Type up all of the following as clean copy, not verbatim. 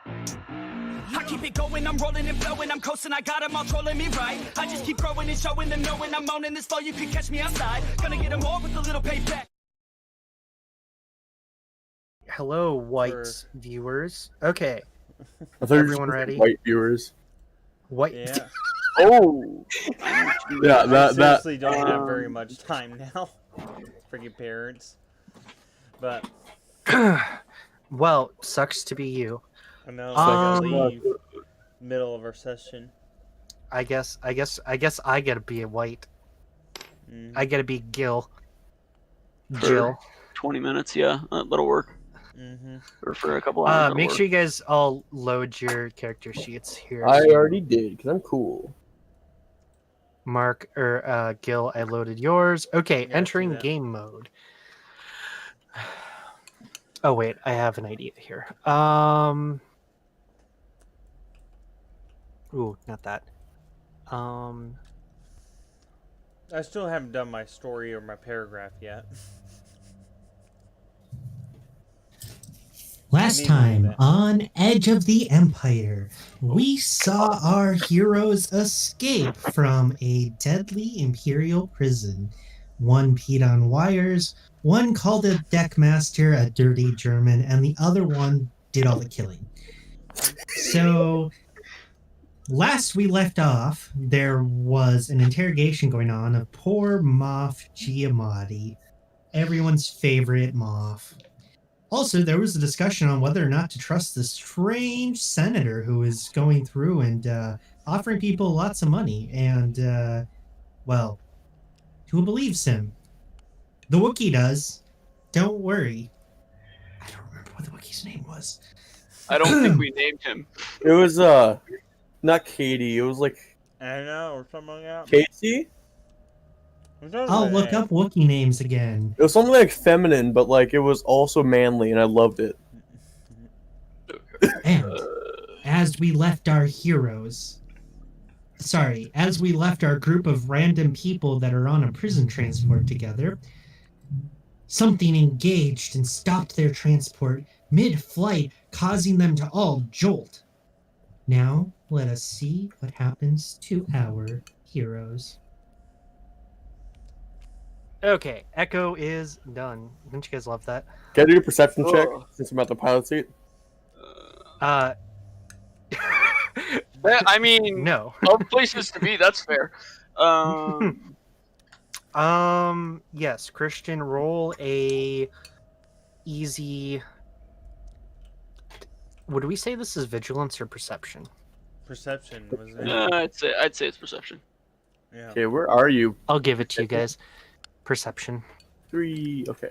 I keep it going, I'm rolling and flowing, I'm coasting, I got them all trolling me right. I just keep growing and showing them, knowing I'm owning this flow, you can catch me outside. Gonna get them all with a little payback. Hello, white viewers. Okay. I thought Everyone ready? White viewers. White. Yeah. Oh. Yeah, I seriously don't have very much time now. Freaking parents. But Well, sucks to be you. I know I gotta Um, leave middle of our session. I guess I gotta be a white. I gotta be Gil. Jill. 20 minutes, yeah, that'll work. Or for a couple hours. Make sure you guys all load your character sheets here. I So already did, because I'm cool. Mark or Gil, I loaded yours. Okay, Yeah, entering do that. game mode. Oh wait, I have an idea here. Ooh, not that. I still haven't done my story or my paragraph yet. Last time on Edge of the Empire, we saw our heroes escape from a deadly Imperial prison. One peed on wires, one called a deckmaster a dirty German, and the other one did all the killing. So, last we left off, there was an interrogation going on of poor Moff Giamatti, everyone's favorite Moff. Also, there was a discussion on whether or not to trust this strange senator who is going through and offering people lots of money. And, well, who believes him? The Wookiee does. Don't worry. I don't remember what the Wookiee's name was. I don't think we named him. It was, not Katie, it was like I know, or something like that. Casey? I'll look up Wookiee names again. It was something like feminine, but like it was also manly, and I loved it. And as we left our heroes, as we left our group of random people that are on a prison transport together, something engaged and stopped their transport mid-flight, causing them to all jolt. Now, let us see what happens to our heroes. Okay, Echo is done. Don't you guys love that? Can I do a perception check since I'm at the pilot seat? I mean, No. of places to be, that's fair. Yes, Christian, roll a easy. Would we say this is vigilance or perception? Perception, wasn't it? I'd say it's perception. Yeah. Okay, where are you? I'll give it to you guys. Perception. 3, okay.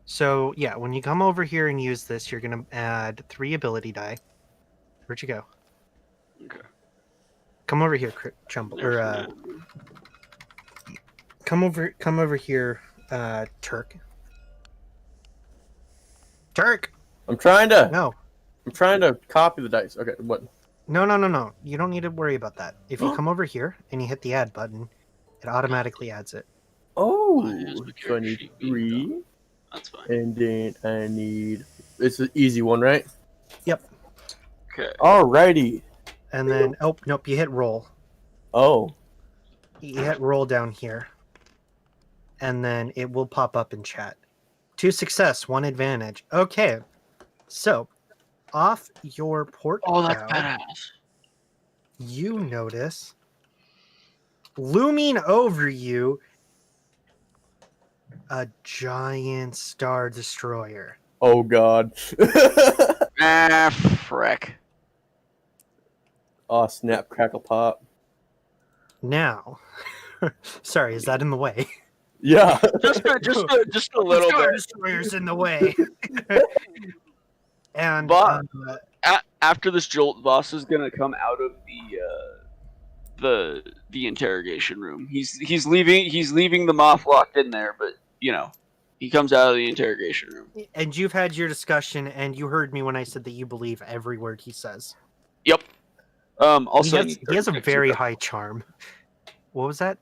So, yeah, when you come over here and use this, you're going to add 3 ability die. Where'd you go? Okay. Come over here, Jumble. Or, come over here, Turk. Turk! I'm trying to copy the dice. Okay, what? No. You don't need to worry about that. If you come over here and you hit the add button, it automatically adds it. Oh, Here's the so I need character sheet being 3, That's fine. and then I need. It's an easy one, right? Yep. Okay. Alrighty. And then, oh, nope, you hit roll. Oh, You hit roll down here. And then it will pop up in chat. 2 success, 1 advantage. Okay. So, off your port That's bow, badass. you notice looming over you a giant star destroyer. oh God. Ah, frick. Oh, snap, crackle, pop. Now, sorry, is that in the way? Yeah. Just a little Star bit. destroyer's in the way. And But after this jolt, Voss is gonna come out of the interrogation room. He's leaving the Moff locked in there, but you know, he comes out of the interrogation room. and you've had your discussion, and you heard me when I said that you believe every word he says. Yep. Also, he has a very high charm. What was that?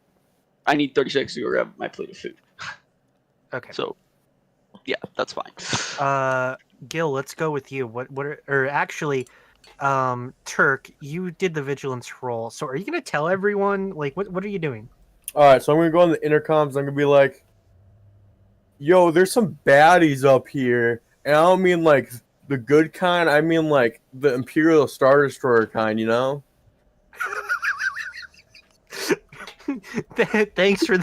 I need 30 seconds to go grab my plate of food. Okay. So Yeah, that's fine. Gil, let's go with you. Or actually, Turk, you did the vigilance roll. So are you gonna tell everyone? Like, what are you doing? All right, so I'm gonna go on the intercoms. I'm gonna be like, "Yo, there's some baddies up here," and I don't mean like the good kind. I mean like the Imperial Star Destroyer kind. You know? Thanks for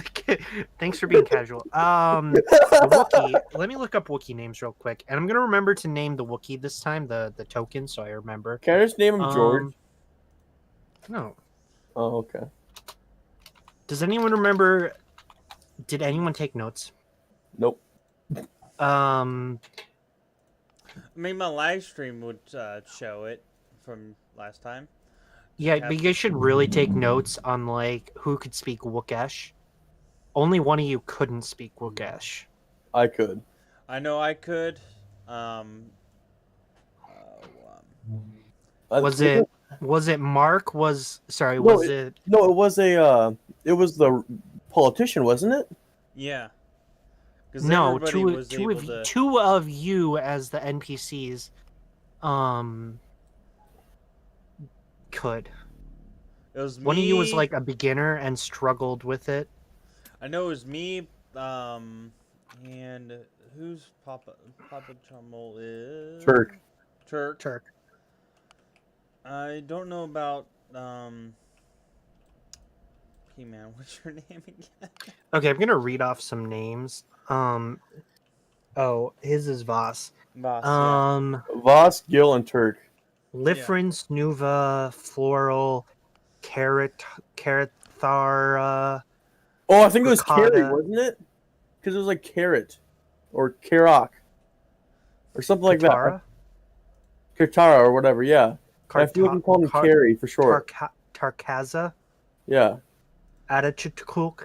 being casual. The Wookiee. Let me look up Wookiee names real quick, and I'm gonna remember to name the Wookiee this time, the token, so I remember. Can I just name him George? No. Oh, okay. Does anyone remember? Did anyone take notes? Nope. I mean, my live stream would show it from last time. Yeah, but you guys should really take notes on like who could speak Wookish. Only one of you couldn't speak Wookish. I could. I know I could. Was it Mark? Was No, it? No, it was it was the politician, wasn't it? Yeah. 'Cause No, everybody was able to- two of you as the NPCs, could. It was me. One of you was like a beginner and struggled with it. I know it was me. And who's Papa Chummel is? Turk. Turk. I don't know about Hey man, what's your name again? Okay, I'm gonna read off some names. Oh, his is Voss. Boss, Voss, Gil, and Turk. Lifrin, Snuva, Floral, Carrothara. Oh, I think it was Ricotta. Carrie, wasn't it? Because it was like carrot or Karok or something like Katara? that. Katara or whatever. Yeah. I feel like we called him Carrie for short. Tarkaza? Yeah. Atachutkuk?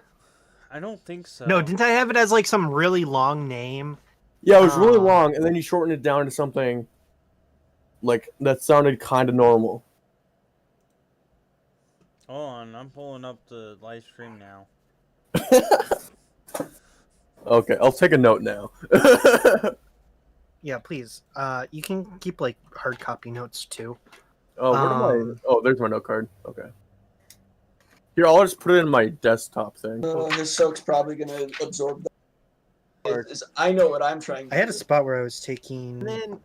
I don't think so. No, didn't I have it as like some really long name? Yeah, it was really Ah. long, and then you shortened it down to something like that sounded kind of normal. Hold on, I'm pulling up the live stream now. Okay, I'll take a note now. Yeah, please. You can keep like hard copy notes too. Oh, where do I? Oh, there's my note card. Okay. Here, I'll just put it in my desktop thing. This soak's probably gonna absorb that. I know what I'm trying to I had a do. spot where I was taking. And then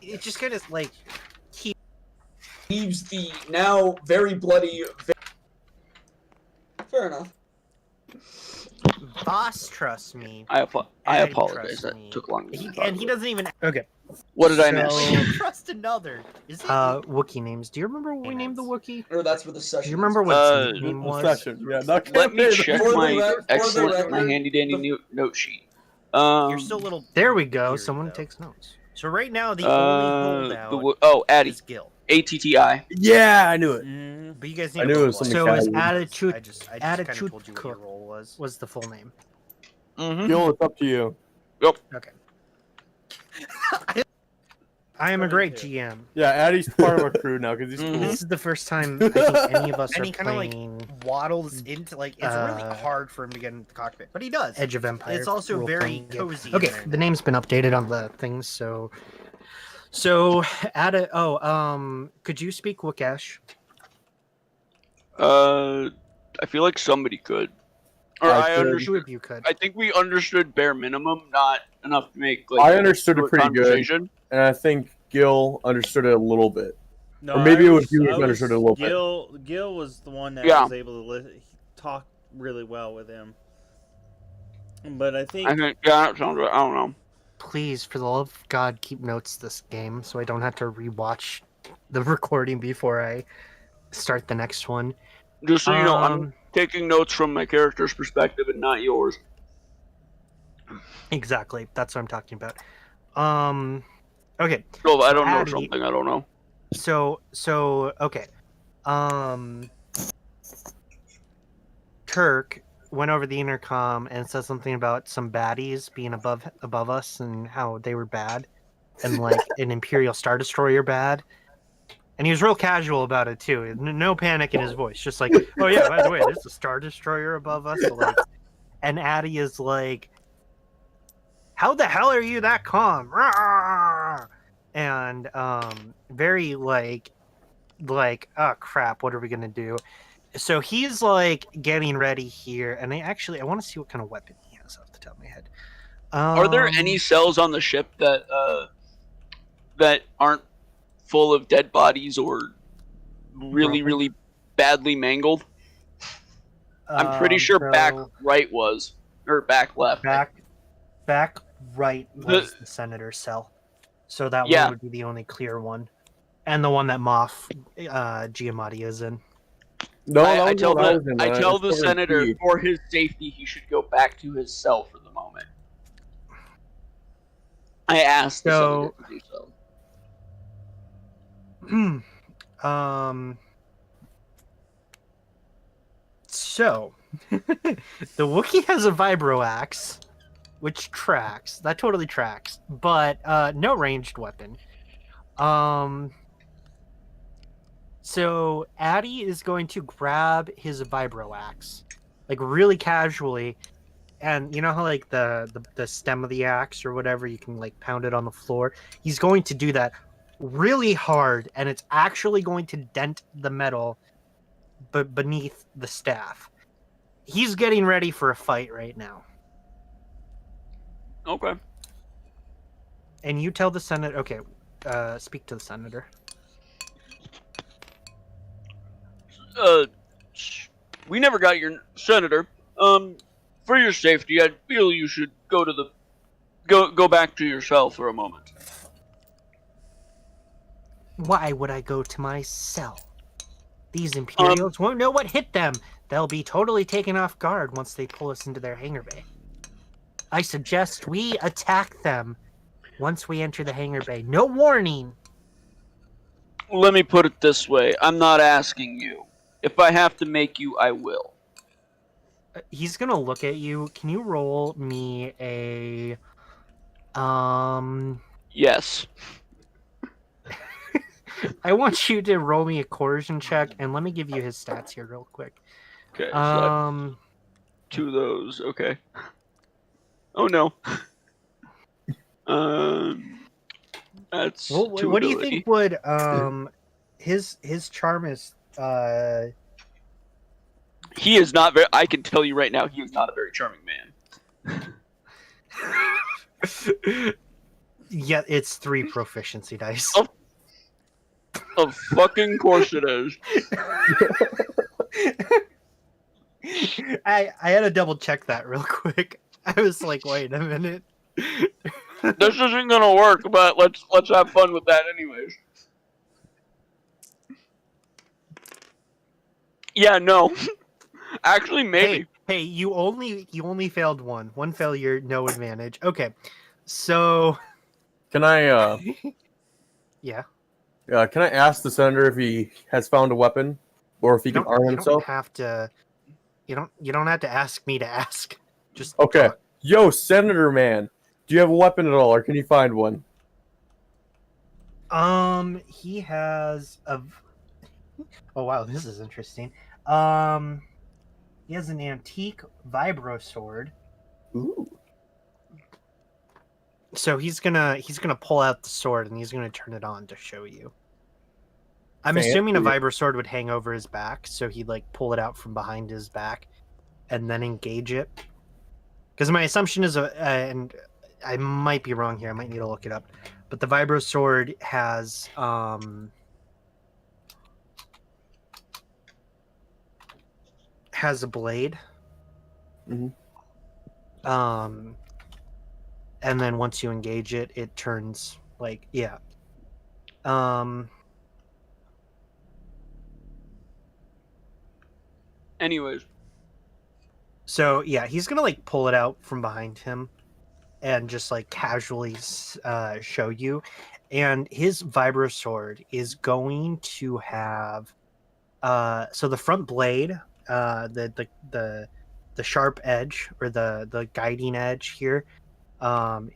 it just kind of like Leaves the now very bloody. Fair enough. Boss trusts me. I Ed apologize. trusts That me. took longer. than I thought And it he would. doesn't even. Okay. What did I miss? So- Trust another. Is it? Wookiee names. Do you remember what we named the Wookiee? Or that's where the Do session. you remember what its name was? Session. Yeah, not Let me check For the my rec- for the my record, handy dandy note sheet. You're still a little. There we go. weird, Someone though. takes notes. So right now the only holdout Addy. is Gil. ATTI. Yeah, I knew it. Mm-hmm. But you guys I need knew to it roll was one. something So is Italian. attitude I just kind of Attitude told you what your Cook role was. was the full name. Mm-hmm. Gil, it's up to you. Okay. I am a great 22. GM. Yeah, Addy's part of our crew now because he's Mhm. cool. This is the first time I think any of us And are he kinda, like, playing Waddles into like it's really Uh, hard for him to get into the cockpit, but he does. Edge of Empire. It's also very role-playing game. cozy. in Okay, there. the name's been updated on the things, so could you speak Wookish? I feel like somebody could. Or I I could. understood. Two of you could. I think we understood bare minimum, not enough to make like. I understood it short pretty good. conversation. And I think Gil understood it a little bit. No, Or maybe I it was you who understood it a little bit. Gil was the one that Yeah. was able to talk really well with him. But I think I think yeah, that sounds right. I don't know. Please, for the love of God, keep notes this game so I don't have to rewatch the recording before I start the next one. Just so you know, I'm Um, taking notes from my character's perspective and not yours. Exactly. That's what I'm talking about. Okay. So if I don't know Addy- something, I don't know. So okay. Kirk went over the intercom and said something about some baddies being above us and how they were bad and like an Imperial Star Destroyer bad. And he was real casual about it too. No panic in his voice. Just like, oh yeah, by the way, there's a Star Destroyer above us. So, like, and Addy is like, how the hell are you that calm? Rawr! And very like, oh crap, what are we gonna do? So he's like getting ready here, and I want to see what kind of weapon he has off the top of my head. Are there any cells on the ship that aren't full of dead bodies or really badly mangled? I'm pretty sure back right was, or back left. Back right was the senator's cell, so that one would be the only clear one, and the one that Moff Giamatti is in. No, I tell the senator for his safety he should go back to his cell for the moment. I asked the senator to do so. So the Wookiee has a vibro axe, which tracks. That totally tracks, but no ranged weapon. So Addy is going to grab his vibro axe, like really casually, and you know how like the stem of the axe or whatever, you can like pound it on the floor. He's going to do that really hard, and it's actually going to dent the metal beneath the staff. He's getting ready for a fight right now. Okay. And you tell the senator. Okay, speak to the senator. We never got your senator. For your safety, I feel you should go back to your cell for a moment. Why would I go to my cell? These Imperials won't know what hit them. They'll be totally taken off guard once they pull us into their hangar bay. I suggest we attack them once we enter the hangar bay. No warning. Let me put it this way. I'm not asking you. If I have to make you, I will. He's gonna look at you. Can you roll me a... Yes. I want you to roll me a coercion check, and let me give you his stats here real quick. Okay. So two of those. Okay. Oh no. That's well, what do you think would his charm is? He is not very. I can tell you right now, he is not a very charming man. Yeah, it's 3 proficiency dice. Of fucking course it is. I had to double check that real quick. I was like, wait a minute. This isn't gonna work, but let's have fun with that anyways. Yeah, no. Actually, maybe. Hey, you only failed one. One failure, no advantage. Okay. So Can I yeah. Can I ask the senator if he has found a weapon or if he can arm himself? You don't have to ask me to ask. Just okay. talk. Yo, Senator man, do you have a weapon at all, or can you find one? He has a. Oh wow, this is interesting. He has an antique vibro sword. Ooh. So he's gonna pull out the sword and he's gonna turn it on to show you. I'm assuming a vibro sword would hang over his back, so he'd like pull it out from behind his back, and then engage it. Because my assumption is, and I might be wrong here, I might need to look it up, but the vibro sword has a blade. Mm-hmm. And then once you engage it, it turns like Anyways. So yeah, he's gonna like pull it out from behind him, and just like casually show you. And his vibro sword is going to have so the front blade, the sharp edge or the guiding edge here,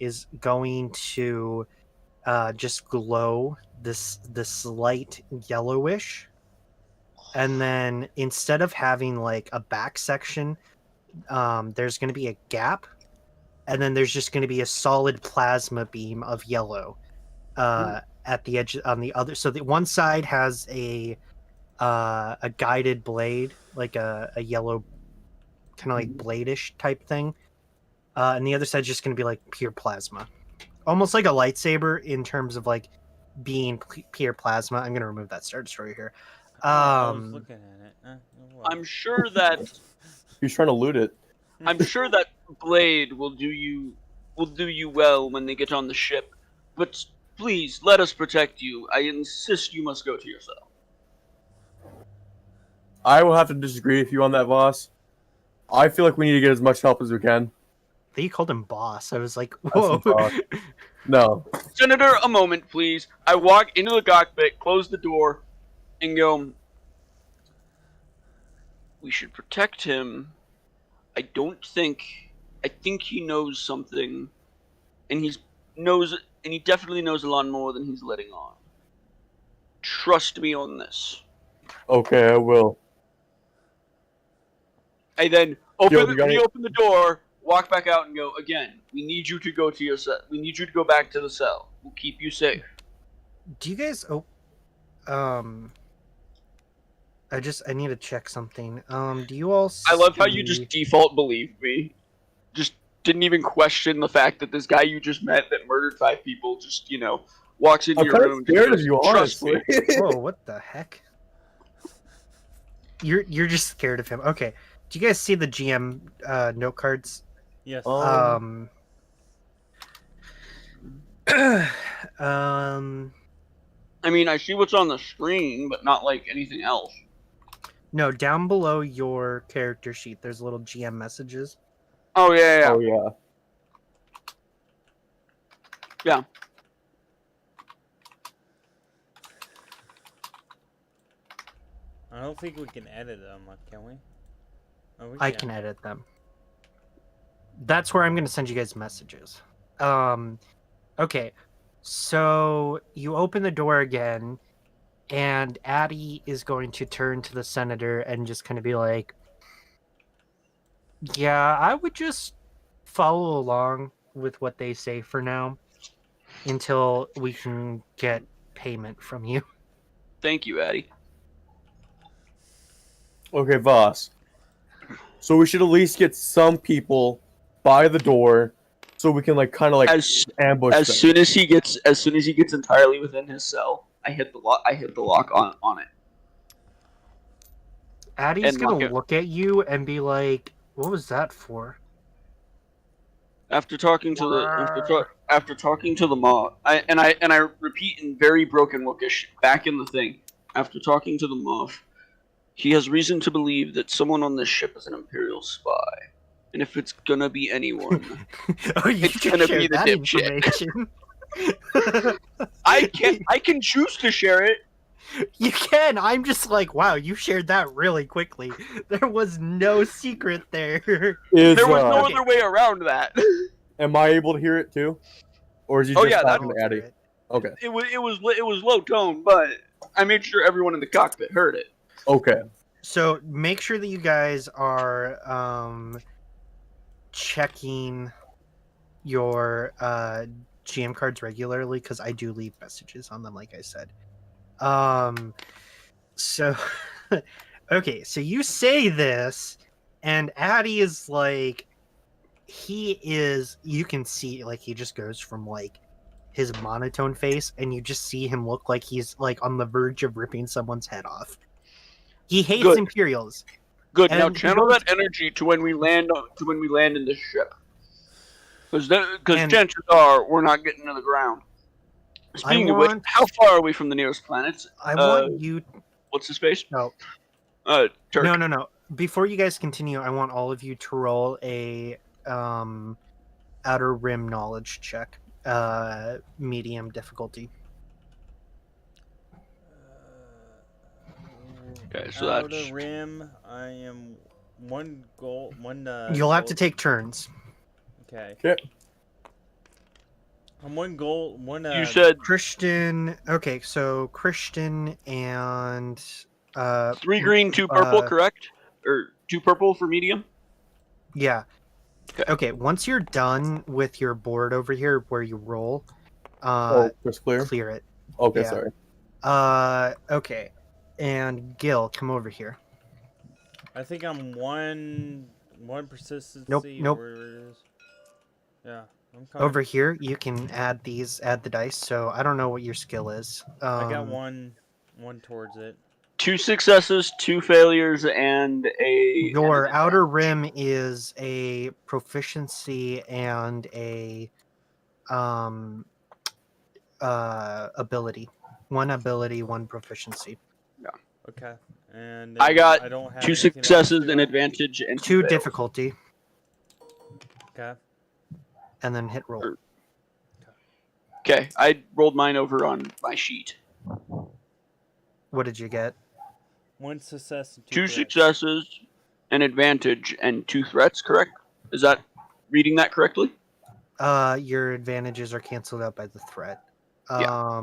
is going to just glow this light yellowish, and then instead of having like a back section, there's going to be a gap and then there's just going to be a solid plasma beam of yellow at the edge on the other. So the one side has a guided blade, like a yellow kind of like blade-ish type thing, and the other side's just going to be like pure plasma, almost like a lightsaber in terms of like being pure plasma. I'm going to remove that Star Destroyer here. I was looking at it. What? I'm sure that He's trying to loot it. I'm sure that blade will do you well when they get on the ship. But please let us protect you. I insist you must go to your cell. I will have to disagree with you on that, boss. I feel like we need to get as much help as we can. You called him boss. I was like, That's whoa. some talk. No. Senator, a moment, please. I walk into the cockpit, close the door, and go, we should protect him. I think he knows something, and he definitely knows a lot more than he's letting on. Trust me on this. Okay, I will. I then Yo, reopen the door, walk back out, and go again. We need you to go to your cell. We need you to go back to the cell. We'll keep you safe. Do you guys? I need to check something. Do you all? I love how you see- just default believe me. Just didn't even question the fact that this guy you just met that murdered 5 people just, walks into I'm your kind room of and scared goes, of you, "Trust honestly. me." Whoa! What the heck? You're just scared of him. Okay. Do you guys see the GM note cards? Yes. Um. I mean, I see what's on the screen, but not like anything else. No, down below your character sheet, there's little GM messages. Oh yeah. Oh, yeah. I don't think we can edit them, can we? Oh, we I can edit them. That's where I'm going to send you guys messages. Okay. So you open the door again, and Addie is going to turn to the senator and just kind of be like, yeah, I would just follow along with what they say for now until we can get payment from you. Thank you, Addie. Okay, boss. So we should at least get some people by the door so we can As ambush them. soon as he gets entirely within his cell, I hit the lock on it. Addie's And going lock to it. look at you and be like, what was that for? After talking to the mob, I repeat in very broken Wookish back in the thing. After talking to the mob, he has reason to believe that someone on this ship is an Imperial spy, and if it's gonna be anyone, Oh, you It's just gonna be shared the that dipshit. information. I can choose to share it. You can. I'm just like, wow, you shared that really quickly. There was no secret there. Is, There was no okay. other way around that. am I able to hear it too? Or is he Oh, just yeah, talking to Addie? Okay. It was low tone, but I made sure everyone in the cockpit heard it. Okay. So make sure that you guys are checking your GM cards regularly, because I do leave messages on them, like I said. So okay, so you say this, and Addie is like, you can see, like, he just goes from like his monotone face, and you just see him look like he's like on the verge of ripping someone's head off. He hates Good. Imperials. Good. Now And he channel goes- that energy to when we land in this ship, because And- chances are we're not getting to the ground. Speaking of which, want- how far are we from the nearest planets? I want you. What's the space? No, Turk. no. Before you guys continue, I want all of you to roll a outer rim knowledge check, medium difficulty. Okay, so Outer that's rim. I am one goal. One. You'll have to gold- take turns. Okay. Okay. I'm one goal. One. you said Christian. Okay, so Christian and 3 green, 2 purple, uh, correct? Or 2 purple for medium? yeah, Okay, once you're done with your board over here where you roll, Oh, just clear. clear it. Okay, yeah. sorry. Okay. And Gil, come over here. I think I'm one persistency. Nope. Yeah, I'm coming. Over here, you can add the dice. So I don't know what your skill is. I got one towards it. 2 successes, 2 failures, and a. Your and an outer advantage. rim is a proficiency and a ability. One ability, one proficiency. Okay, and I got I don't have 2 anything else successes, to an it? advantage, and 2 fails. difficulty, Okay. and then hit roll. Okay, I rolled mine over on my sheet. What did you get? 1 success and 2 2 threats. successes, an advantage, and 2 threats. Correct? Is that reading that correctly? Your advantages are canceled out by the threat. Yeah.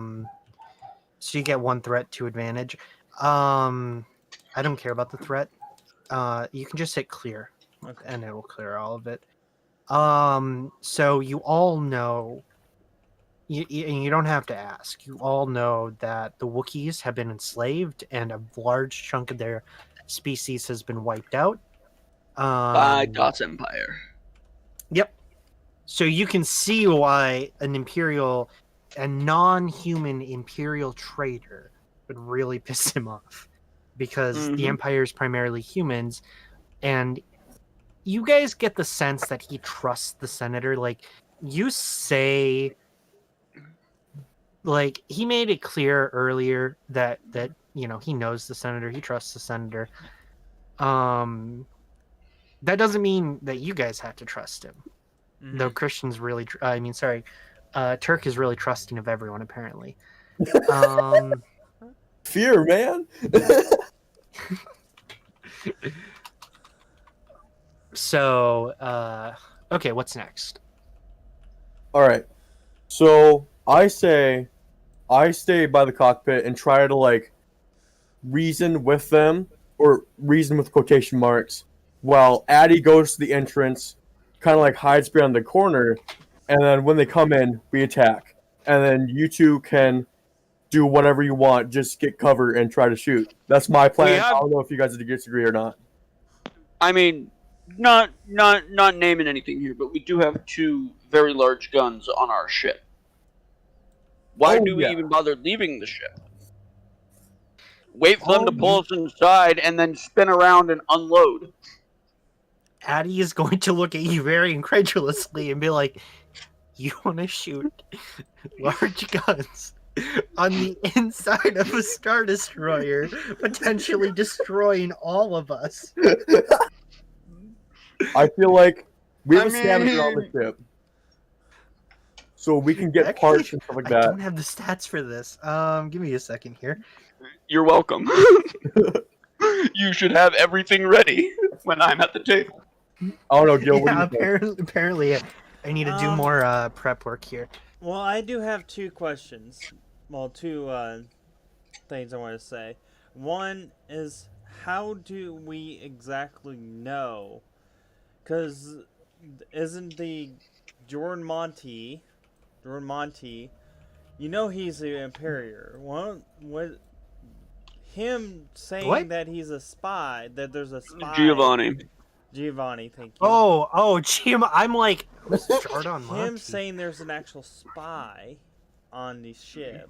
So you get 1 threat, 2 advantage. I don't care about the threat. You can just hit clear, Okay. and it will clear all of it. So you all know. You don't have to ask. You all know that the Wookiees have been enslaved, and a large chunk of their species has been wiped out. By Dot's Empire. Yep. So you can see why a non-human imperial trader would really piss him off, because the Mhm. Empire is primarily humans, and you guys get the sense that he trusts the senator. Like, you say, like, he made it clear earlier that he knows the senator, he trusts the senator. That doesn't mean that you guys have to trust him. Mhm. Though Christian's really, Turk is really trusting of everyone apparently. Fear, man. So, okay, what's next? All right. So I stay by the cockpit and try to like reason with them, or reason with quotation marks, while Addie goes to the entrance, kind of like hides behind the corner, and then when they come in, we attack. And then you two can do whatever you want, just get cover and try to shoot. That's my plan. I don't know if you guys disagree or not. I mean, not naming anything here, but we do have 2 very large guns on our ship. Why Oh, do we yeah. even bother leaving the ship? Wait for them to pull us inside and then spin around and unload. Addie is going to look at you very incredulously and be like, "You want to shoot large guns on the inside of a Star Destroyer, potentially destroying all of us?" I feel like we have I a scavenger on the mean- ship, so we can get Actually, parts and stuff like I that. don't have the stats for this. Give me a second here. You're welcome. You should have everything ready when I'm at the table. I don't know, Gil. What Yeah, do you think? apparently, I need to do more prep work here. Well, I do have 2 questions. Well, 2 things I want to say. One is, how do we exactly know? Because isn't the Jordan Monty, you know he's the Imperior. What him saying What? that he's a spy, that there's a spy. Giovanni, thank you. Oh, Jim, I'm like, Jordan Him Monty. saying there's an actual spy on the ship.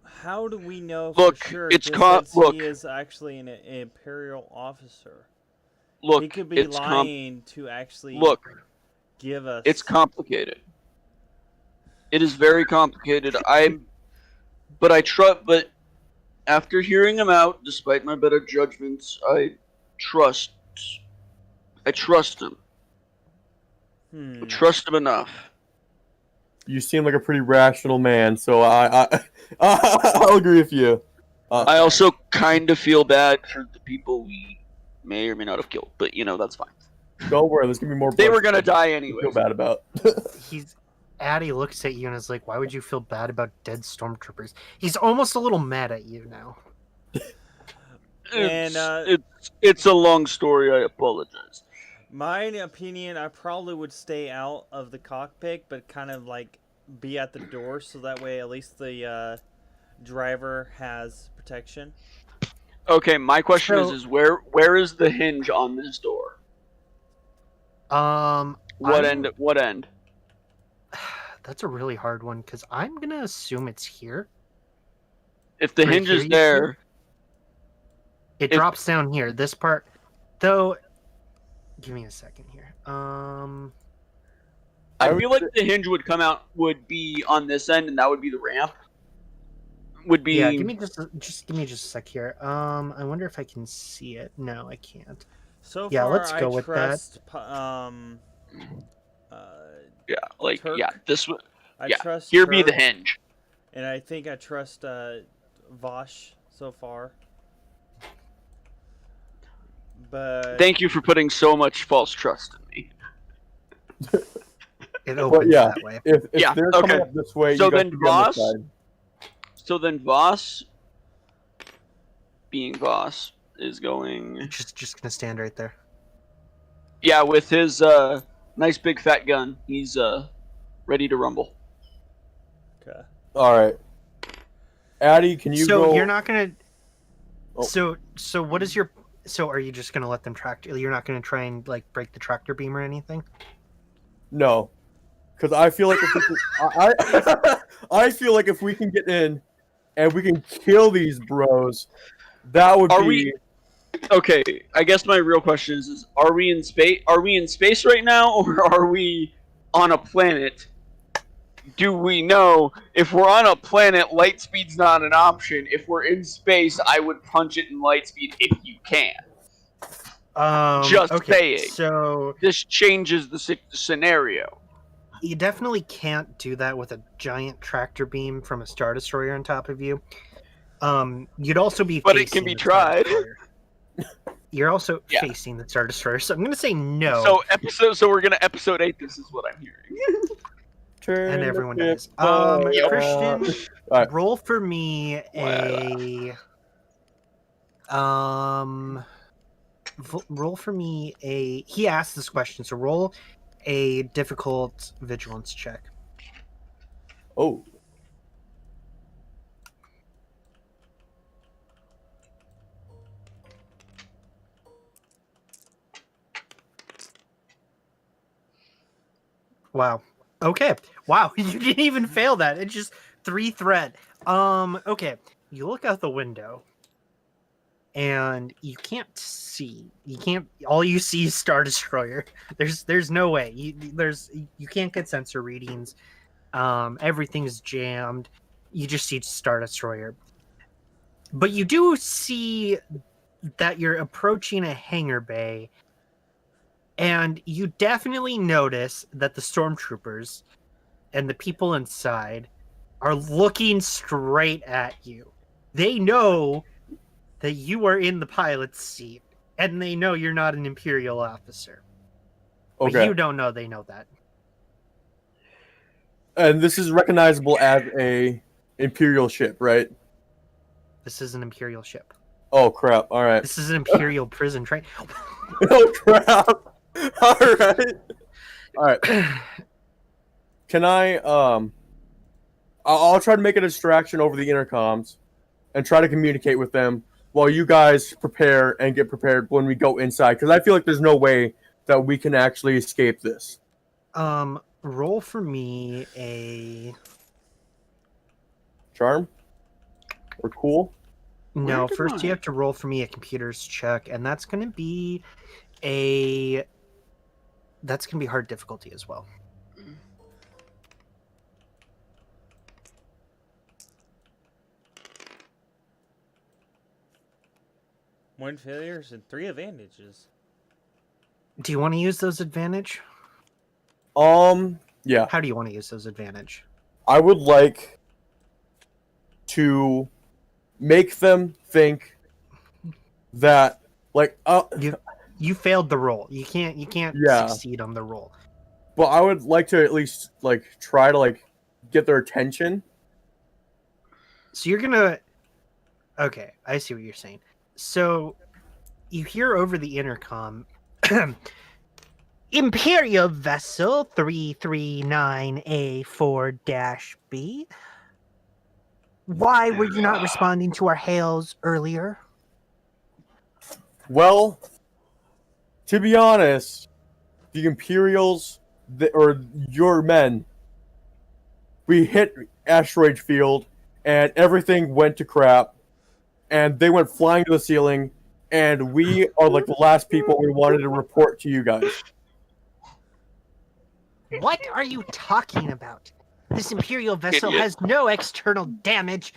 How do we know Look, for sure it's he is actually an Imperial officer? Look, He could be it's lying to actually give us. It's complicated. It is very complicated. But after hearing him out, despite my better judgments, I trust him. I trust him enough. You seem like a pretty rational man, so I'll agree with you. I also kind of feel bad for the people we may or may not have killed, but that's fine. Don't worry, there's gonna be more. They were blood gonna die to anyway. feel bad about. Addie looks at you and is like, "Why would you feel bad about dead stormtroopers?" He's almost a little mad at you now. And It's a long story. I apologize. My opinion, I probably would stay out of the cockpit, but kind of like be at the door, so that way at least the driver has protection. Okay, my question So- is where is the hinge on this door? What I'm- end? What end? That's a really hard one because I'm gonna assume it's here. If the Right hinge here, is you there, It If- drops down here. This part, though. Give me a second here. I would feel like the hinge would be on this end, and that would be the ramp. Would be Yeah, give me just a sec here. I wonder if I can see it. No, I can't. So Yeah, far, let's go I with that. trust, yeah, like Turk. yeah, this would I yeah. trust Here be the Turk, hinge. and I think I trust Vosh so far. But Thank you for putting so much false trust in me. It opens yeah, that way. If Yeah, they're coming okay. up this way, So you guys then can be on this Voss- side. So then Voss, being Voss, is going Just gonna stand right there. yeah with his nice big fat gun. He's ready to rumble. okay. All right, Addy, can you so go? you're not gonna. Oh. So what is your? So are you just gonna let them track? You're not gonna try and like break the tractor beam or anything? No, because I feel like if we can, I feel like if we can get in and we can kill these bros, that would Are be. we- Okay, I guess my real question is are we in space? Are we in space right now, or are we on a planet? Do we know if we're on a planet, light speed's not an option? If we're in space, I would punch it in light speed if you can. Just okay. saying. So This changes the scenario. you definitely can't do that with a giant tractor beam from a Star Destroyer on top of you. You'd also be. But it facing can be the Star tried. Destroyer. You're also Yeah. facing the Star Destroyer, so I'm gonna say no. So we're gonna episode 8. This is what I'm hearing. Turn and the everyone ship dies. around. Christian, Alright. roll for me a. Roll for me a. He asked this question, so roll a difficult vigilance check. Oh, Wow. Okay. Wow. You didn't even fail that. It's just 3 threat. Okay. You look out the window and you can't see. You can't. All you see is Star Destroyer. There's no way. You can't get sensor readings. Everything's jammed. You just see Star Destroyer. But you do see that you're approaching a hangar bay. And you definitely notice that the stormtroopers and the people inside are looking straight at you. They know that you are in the pilot's seat, and they know you're not an Imperial officer. But okay. you don't know they know that. And this is recognizable as a Imperial ship, right? This is an Imperial ship. Oh crap! All right. This is an Imperial prison train. Oh crap! All right. All right. Can I? I'll try to make a distraction over the intercoms, and try to communicate with them while you guys prepare and get prepared when we go inside. Because I feel like there's no way that we can actually escape this. Roll for me a. Charm? Or cool? No, Where first am you I? have to roll for me a computer's check, and that's going to be a. That's going to be hard difficulty as well. One failures and 3 advantages. Do you want to use those advantage? Yeah. How do you want to use those advantage? I would like to make them think that, like, You failed the roll. You can't Yeah. succeed on the roll. but I would like to at least, like, try to, like, get their attention. So you're gonna. Okay, I see what you're saying. So you hear over the intercom. Imperial Vessel 339A4-B. Why were you not responding to our hails earlier? Well, to be honest, the Imperials, or your men, we hit asteroid field, and everything went to crap, and they went flying to the ceiling, and we are like the last people we wanted to report to you guys. What are you talking about? This Imperial vessel Idiot. has no external damage.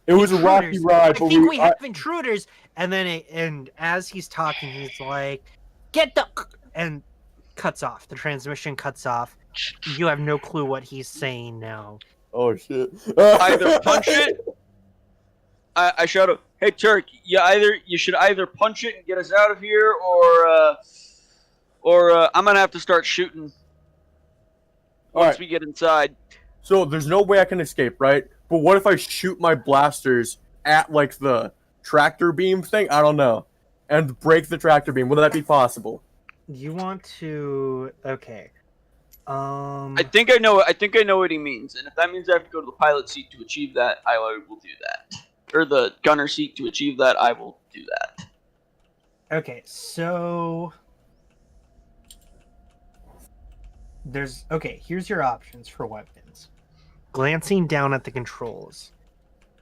It was a rocky Intruders. ride, I but think we have intruders. And then, and as he's talking, he's like, "Get the," and cuts off. The transmission cuts off. You have no clue what he's saying now. Oh shit! Either punch it. I shout out, "Hey Turk, you should either punch it and get us out of here, or I'm gonna have to start shooting once Alright. we get inside." So there's no way I can escape, right? But what if I shoot my blasters at like the tractor beam thing? I don't know, and break the tractor beam. Would that be possible? You want to? Okay. I think I know what he means, and if that means I have to go to the pilot seat to achieve that, I will do that. Or the gunner seat to achieve that, I will do that. Okay, so here's your options for weapons. Glancing down at the controls.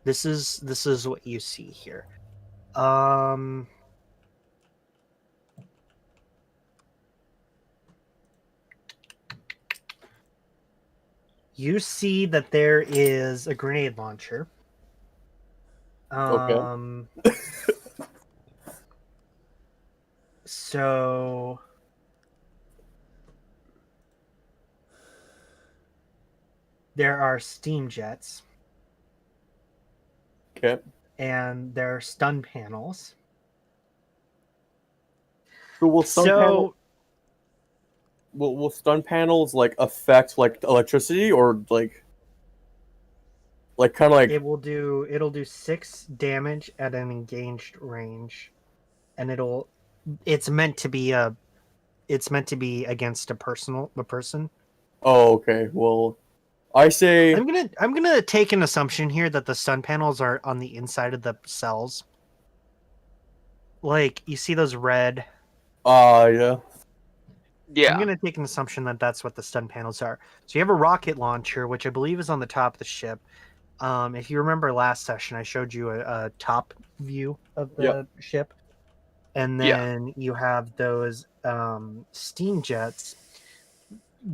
This is what you see here. You see that there is a grenade launcher. Okay. So there are steam jets. Okay. And there are stun panels. So will stun panels like affect like electricity or like kind of like it'll do 6 damage at an engaged range, and it's meant to be against a person. Oh, okay. Well, I say I'm gonna take an assumption here that the stun panels are on the inside of the cells. Like, you see those red? yeah. Yeah. I'm gonna take an assumption that that's what the stun panels are. So you have a rocket launcher, which I believe is on the top of the ship. If you remember last session, I showed you a top view of the ship, and then you have those steam jets,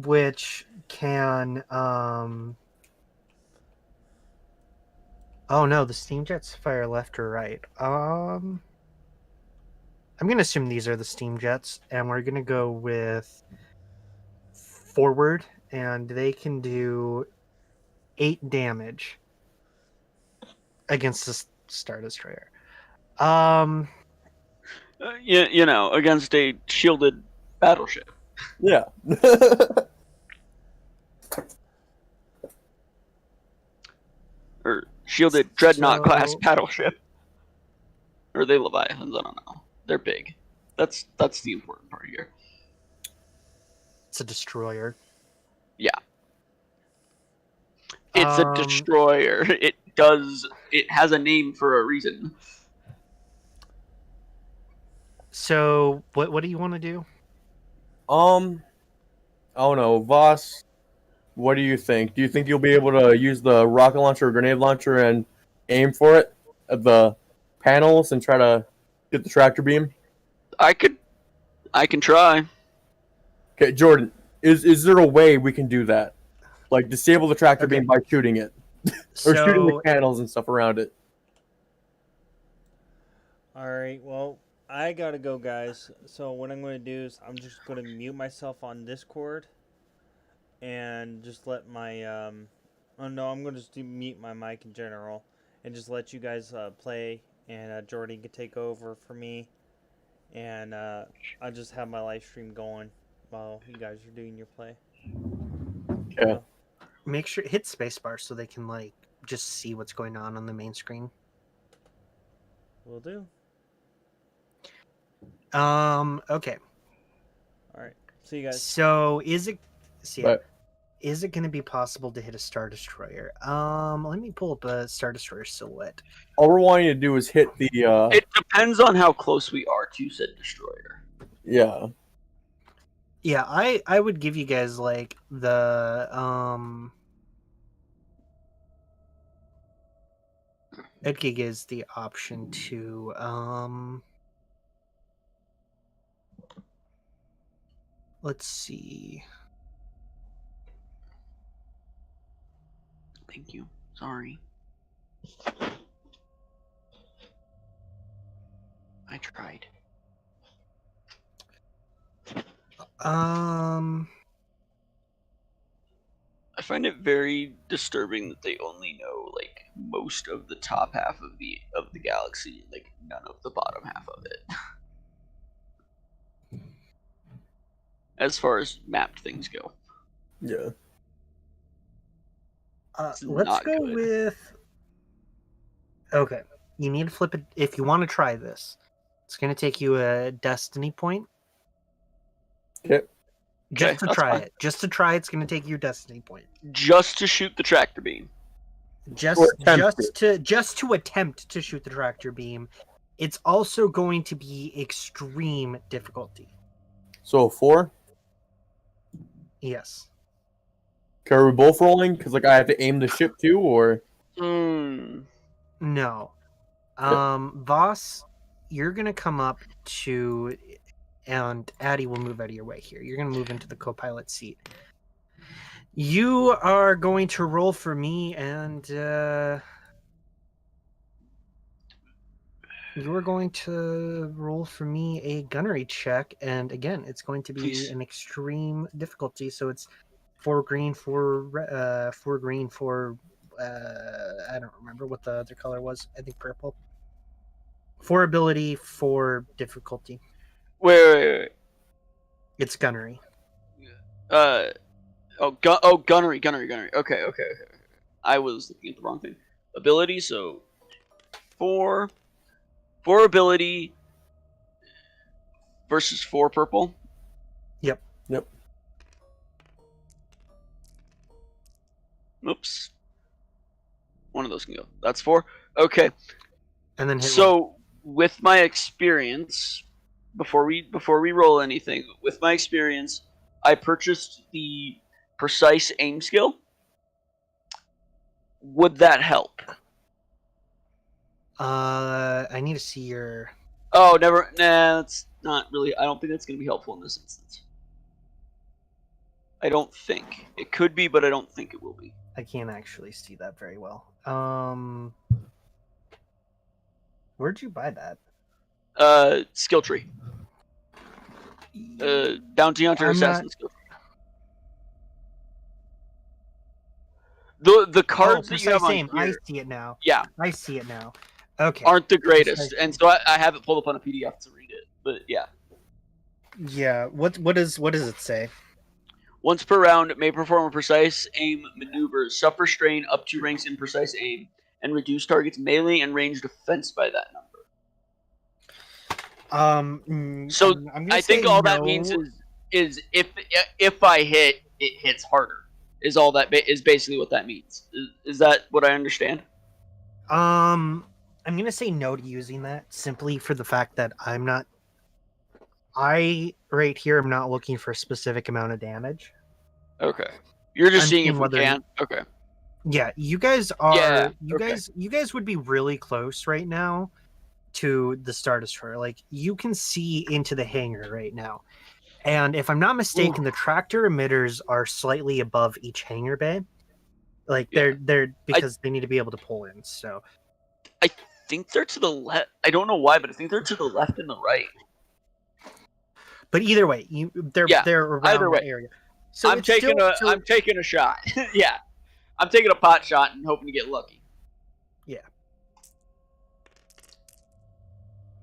which can. Oh no, the steam jets fire left or right. I'm gonna assume these are the steam jets, and we're gonna go with forward, and they can do 8 damage against the Star Destroyer. You know, against a shielded battleship. Yeah. Or shielded dreadnought class battleship. Or are they Leviathans? I don't know. They're big. That's the important part here. It's a destroyer. Yeah. It's a destroyer. It has a name for a reason. So what do you want to do? I don't know, Voss. What do you think? Do you think you'll be able to use the rocket launcher or grenade launcher and aim for it at the panels and try to get the tractor beam? I can try. Okay, Jordan, is there a way we can do that? Like disable the tractor beam by shooting it, or shooting the panels and stuff around it? All right. Well, I gotta go, guys. So what I'm going to do is I'm just going to mute myself on Discord, and just let my oh no, I'm going to just mute my mic in general, and just let you guys play, and Jordan can take over for me, and I'll just have my live stream going while you guys are doing your play. Okay. Make sure hit spacebar so they can like just see what's going on the main screen. Will do. Okay. See you guys. So is it? See, But is it going to be possible to hit a Star Destroyer? Let me pull up a Star Destroyer silhouette. all we're wanting to do is hit the It depends on how close we are to said destroyer. yeah. Yeah, I would give you guys like the I'd give you guys the option to let's see. Thank you. Sorry. I tried. I find it very disturbing that they only know like most of the top half of the galaxy, like none of the bottom half of it. As far as mapped things go. Yeah. It's Let's not go good. with. Okay, you need to flip it if you want to try this. It's going to take you a destiny point. Okay. Just Okay, to that's try fine. it. Just to try it's going to take you a destiny point. Just to shoot the tractor beam. Just attempt just to attempt to shoot the tractor beam. It's also going to be extreme difficulty. So 4. Yes. Okay, are we both rolling? Because like I have to aim the ship too, or No. Okay. Voss, you're gonna come up to, and Addy will move out of your way here. You're gonna move into the co-pilot seat. You are going to roll for me, and you are going to roll for me a gunnery check, and again, it's going to be Please. an extreme difficulty. So it's 4 green, 4 green, 4. I don't remember what the other color was. I think purple. 4 ability, 4 difficulty. wait. It's gunnery. Gunnery. Okay. I was looking at the wrong thing. Ability, so 4 ability versus 4 purple. Yep. Oops. One of those can go. That's 4. Okay. And then hit So with my experience, before we roll anything, with my experience, I purchased the precise aim skill. Would that help? I need to see your. Oh, never. Nah, that's not really. I don't think that's going to be helpful in this instance. I don't think it could be, but I don't think it will be. I can't actually see that very well. Where'd you buy that? Skill tree. Bounty hunter, I'm assassin not- skill tree. The cards that you have on aim. I here, see it now. yeah, I see it now. Okay. aren't the greatest, Precise and so I have it pulled up on a PDF to read it. But yeah, Yeah. What does it say? once per round, it may perform a precise aim maneuver, suffer strain up to ranks in precise aim, and reduce target's melee and range defense by that number. So I'm gonna I think say all that no. means is if I hit, it hits harder. Is all that is basically what that means? Is that what I understand? I'm gonna say no to using that simply for the fact that I right here am not looking for a specific amount of damage. Okay, you're just I'm seeing seeing if we whether- can. Okay, Yeah, you guys are. Yeah, you okay. guys would be really close right now to the Star Destroyer. Like you can see into the hangar right now, and if I'm not mistaken, the tractor emitters are slightly above each hangar bay. Like Yeah. they're because they need to be able to pull in. So I think they're to the left. I don't know why, but I think they're to the left and the right. but either way, they're Yeah, around either the way. area. So I'm it's taking still- I'm taking a shot. Yeah, I'm taking a pot shot and hoping to get lucky. Yeah.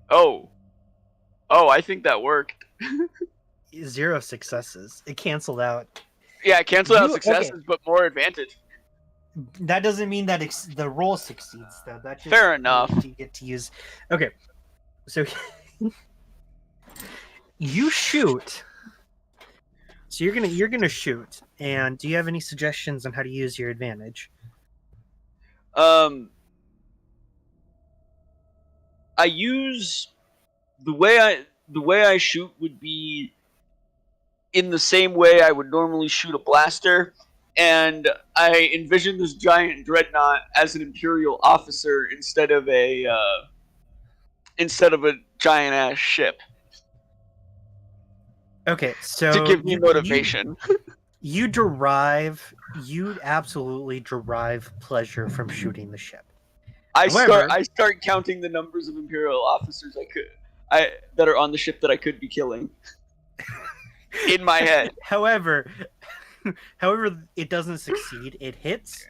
Oh, I think that worked. 0 successes. It canceled out. Yeah, cancel out You- successes, okay. but more advantage. That doesn't mean that the roll succeeds, though. That just Fair enough. means you get to use. Okay, so you shoot, So you're gonna shoot. And do you have any suggestions on how to use your advantage? I use the way I shoot would be in the same way I would normally shoot a blaster, and I envision this giant dreadnought as an Imperial officer instead of a giant ass ship Okay, so to give me motivation. You absolutely derive pleasure from shooting the ship. I However- start counting the numbers of Imperial officers that are on the ship that I could be killing in my head. However, it doesn't succeed. It hits,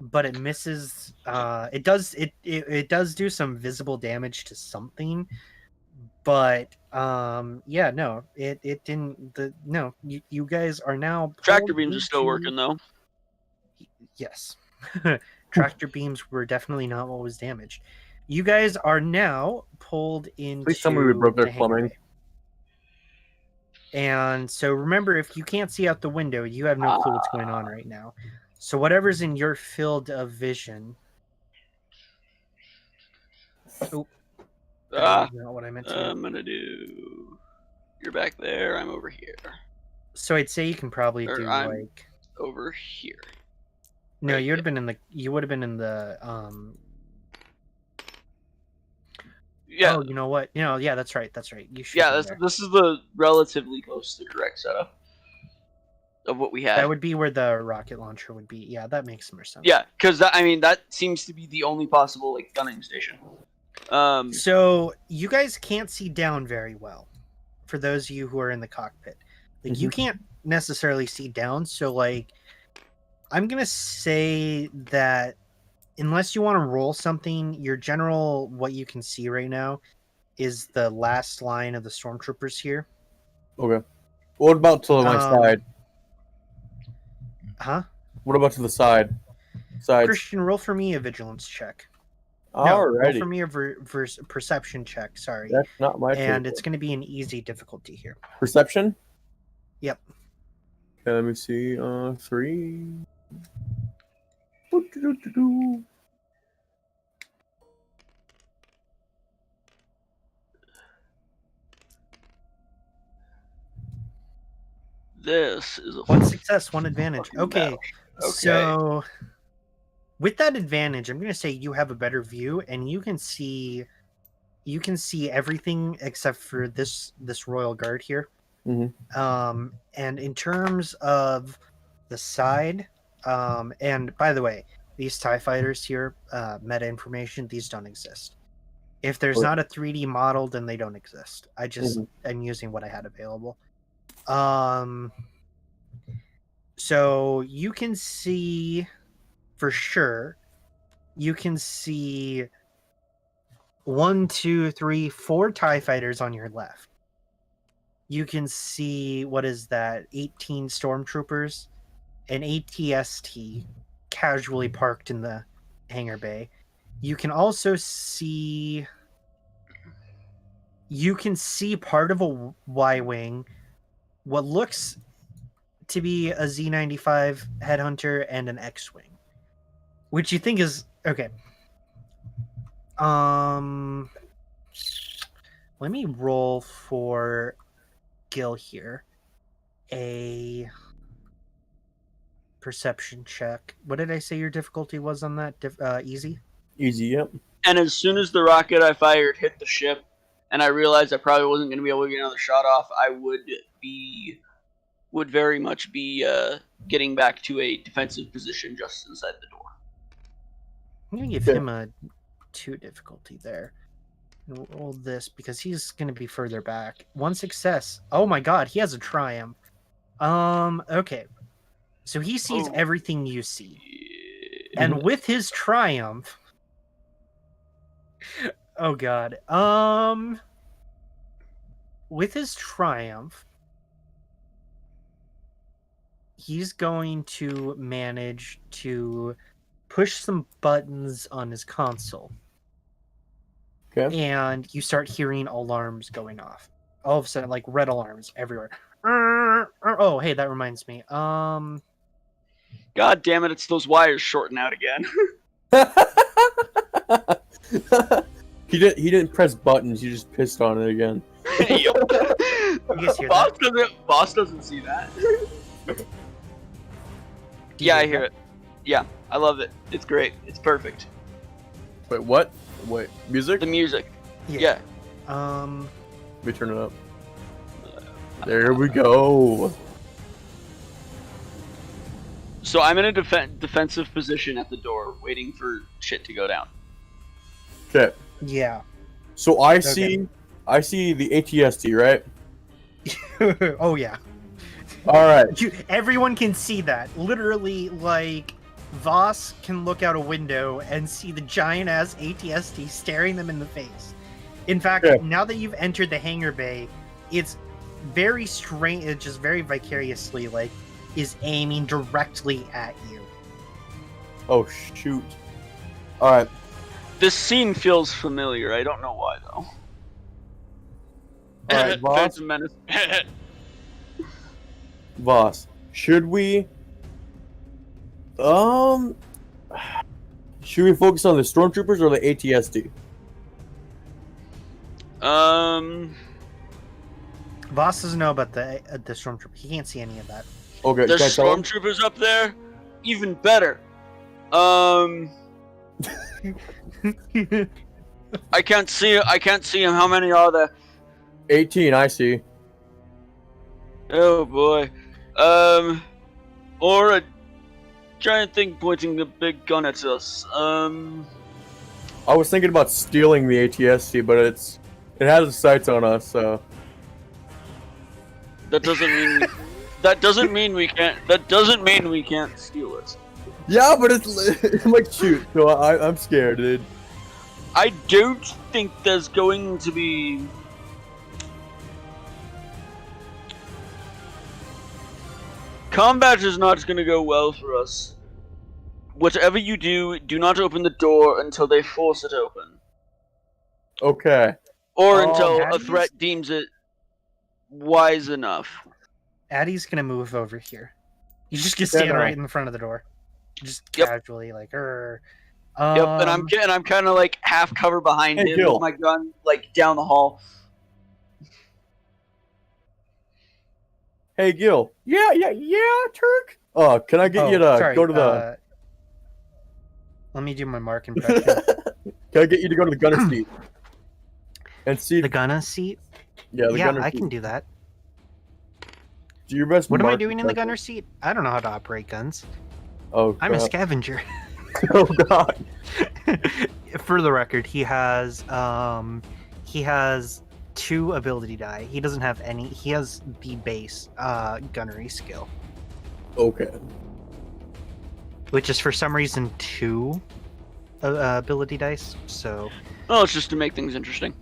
but it misses. It does do some visible damage to something, but yeah, no, it didn't. You guys are now Tractor pulled beams are still into- working though. Yes. Tractor beams were definitely not what was damaged. You guys are now pulled into Please tell me we broke their the hangar plumbing. bay. And so remember, if you can't see out the window, you have no clue what's going on right now. So whatever's in your field of vision. Oh, Ah, that's not what I meant to. I'm gonna do. You're back there. I'm over here. So I'd say you can probably or do I'm- like. Over here. No, right, you would have been in the. You would have been in the. Yeah. Oh, you know what? Yeah, that's right. That's right. You should. Yeah. be This, there. this is the relatively close to the correct setup of what we had. That would be where the rocket launcher would be. Yeah, that makes more sense. Yeah, because that seems to be the only possible like gunning station. So you guys can't see down very well. For those of you who are in the cockpit, like you can't necessarily see down. So like, I'm gonna say that unless you want to roll something, your general what you can see right now is the last line of the stormtroopers here. Okay. What about to my side? Huh? What about to the side? Side. Christian, roll for me a vigilance check. No, roll Alrighty. for me a perception check. Sorry. That's not my And turn. it's going to be an easy difficulty here. Perception? Yep. Okay, let me see. 3. Doo-doo-doo-doo-doo. This is a One success, one advantage. fucking Okay. battle. Okay. So with that advantage, I'm going to say you have a better view and you can see everything except for this royal guard here. Mhm. And in terms of the side, and by the way, these TIE fighters here, meta information, these don't exist. If there's Right. not a 3D model, then they don't exist. I just am using what I had available. So you can see for sure, you can see 1, 2, 3, 4 TIE fighters on your left. You can see, what is that, 18 stormtroopers, an ATST casually parked in the hangar bay. You can also see, part of a Y-wing, what looks to be a Z95 headhunter and an X-wing, which you think is okay. Let me roll for Gil here a perception check. What did I say your difficulty was on that? Easy. Easy, yep. And as soon as the rocket I fired hit the ship, and I realized I probably wasn't going to be able to get another shot off, I would very much be getting back to a defensive position just inside the door. I'm gonna give him a 2 difficulty there. And roll this because he's gonna be further back. 1 success. Oh my god, he has a triumph. Okay. So he sees everything you see. And with his triumph. Oh god. With his triumph, he's going to manage to push some buttons on his console. Okay. And you start hearing alarms going off. All of a sudden, like red alarms everywhere. Oh, hey, that reminds me. God damn it! It's those wires shorting out again. He didn't press buttons. He just pissed on it again. Yup. You guys hear Boss doesn't see that. Yeah, I hear it. Yeah, I love it. It's great. It's perfect. Wait, what? Wait, music? The music. Yeah. Let me turn it up. There we go. So I'm in a defensive position at the door, waiting for shit to go down. Okay. Yeah. So I see the ATST, right? Oh yeah. All right. Everyone can see that. Literally, like, Voss can look out a window and see the giant ass ATST staring them in the face. In fact, Yeah. now that you've entered the hangar bay, it's very strange. It just very vicariously, like, is aiming directly at you. Oh shoot. All right. This scene feels familiar. I don't know why though. All right, boss. Phantom Menace. Boss, should we focus on the stormtroopers or the ATST? Voss doesn't know about the stormtrooper. He can't see any of that. Okay, There's can I tell him? stormtroopers up there. Even better. I can't see him. How many are there? 18, I see. Oh boy. Or a giant thing pointing a big gun at us. I was thinking about stealing the ATST, but it has its sights on us, so. That doesn't mean we can't steal it. Yeah, but it might shoot, so I'm scared, dude. I don't think there's going to be. Combat is not going to go well for us. Whatever you do, do not open the door until they force it open. Okay. Or until a Addie's- threat deems it wise enough. Addie's gonna move over here. You just get Yeah, stand no. right in front of the door, just Yep. casually, like, Yep, and I'm kind of like half cover behind Hey, him Gil. with my gun, like down the hall. Hey, Gil. Yeah, Turk. Can I get you to go to the? Let me do my mark impression. Can I get you to go to the gunner seat and see? The gunner seat? Yeah, the Yeah, gunner I seat. can do that. Do your best. What am I mark doing in the impression. gunner seat? I don't know how to operate guns. Oh, I'm a crap. scavenger. Oh god. For the record, he has 2 ability die. He doesn't have any. He has the base gunnery skill, Okay. which is for some reason 2 ability dice. So Oh, it's just to make things interesting.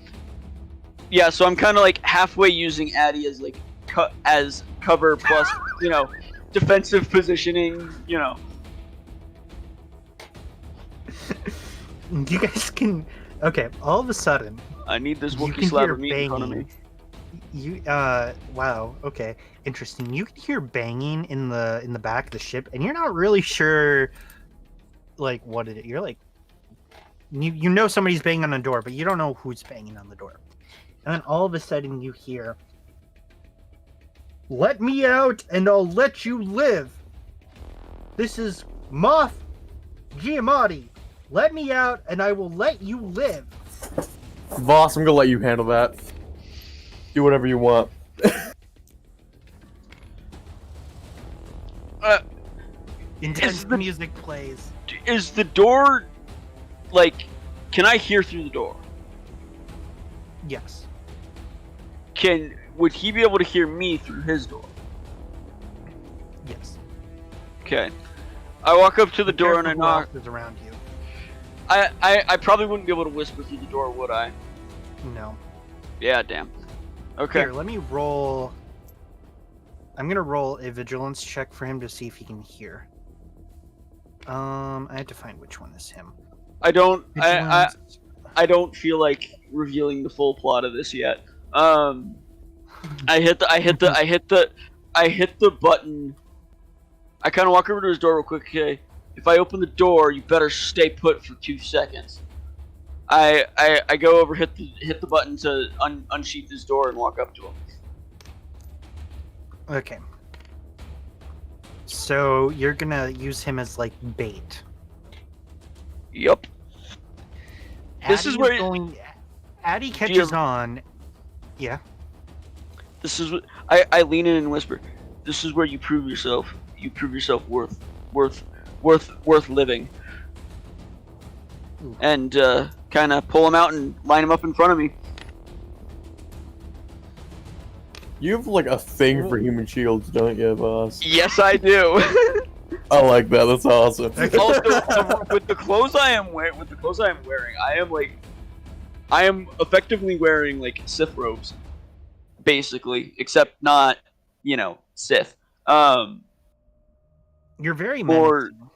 Yeah, so I'm kind of like halfway using Addy as like as cover plus, defensive positioning. you guys can. Okay, all of a sudden, I need this you Wookiee can slab hear of meat in front of me. banging. Wow. Okay, interesting. You can hear banging in the back of the ship, and you're not really sure, like, what it is. You're like, you know somebody's banging on the door, but you don't know who's banging on the door. And then all of a sudden, you hear, "Let me out, and I'll let you live. This is Moff Giamatti. Let me out, and I will let you live." Boss, I'm gonna let you handle that. Do whatever you want. Intense the- music plays. Is the door, like, can I hear through the door? Yes. Would he be able to hear me through his door? Yes. Okay. I walk up to the door and I Careful who knock. else is around you. I probably wouldn't be able to whisper through the door, would I? No. Yeah, damn. Okay. Here, let me roll. I'm gonna roll a vigilance check for him to see if he can hear. I have to find which one is him. I don't Vigilance. I don't feel like revealing the full plot of this yet. I hit the I hit the button. I kind of walk over to his door real quick. Okay, if I open the door, you better stay put for 2 seconds. I go over, hit the button to unsheath his door, and walk up to him. Okay. So you're gonna use him as like bait. Yep. This is where Addy catches on. Yeah. This is what I lean in and whisper. This is where you prove yourself. You prove yourself worth living. Ooh. And kind of pull him out and line him up in front of me. You have like a thing for human shields, don't you, boss? Yes, I do. I like that. That's awesome. Also, with the clothes I am wearing, I am effectively wearing like Sith robes, basically, except not, Sith. You're very Or menacing.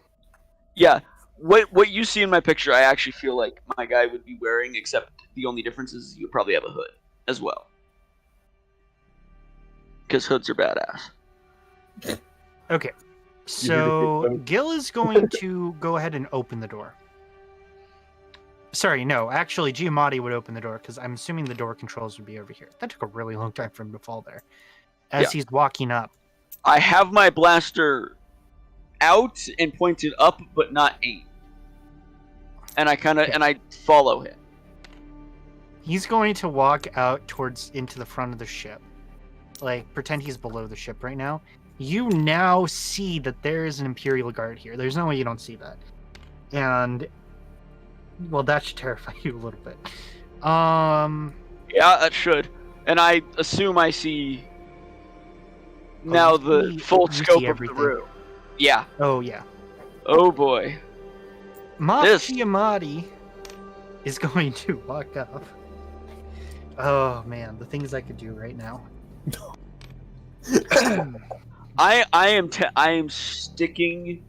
yeah, what you see in my picture, I actually feel like my guy would be wearing, except the only difference is you probably have a hood as well, because hoods are badass. Okay. hear the So kick, Gil is going to go ahead and open the door. Sorry, no. Actually, Giamatti would open the door because I'm assuming the door controls would be over here. That took a really long time for him to fall there. As Yeah. he's walking up. I have my blaster out and pointed up, but not aimed. And I follow him. He's going to walk out into the front of the ship. Like, pretend he's below the ship right now. You now see that there is an Imperial Guard here. There's no way you don't see that. And, well, that should terrify you a little bit. Yeah, that should. And I assume I see now you the see- full you see scope of the everything. room. Yeah. Oh, yeah. Oh boy. Moff This- Giamatti is going to walk up. Oh, man. The things I could do right now. I am sticking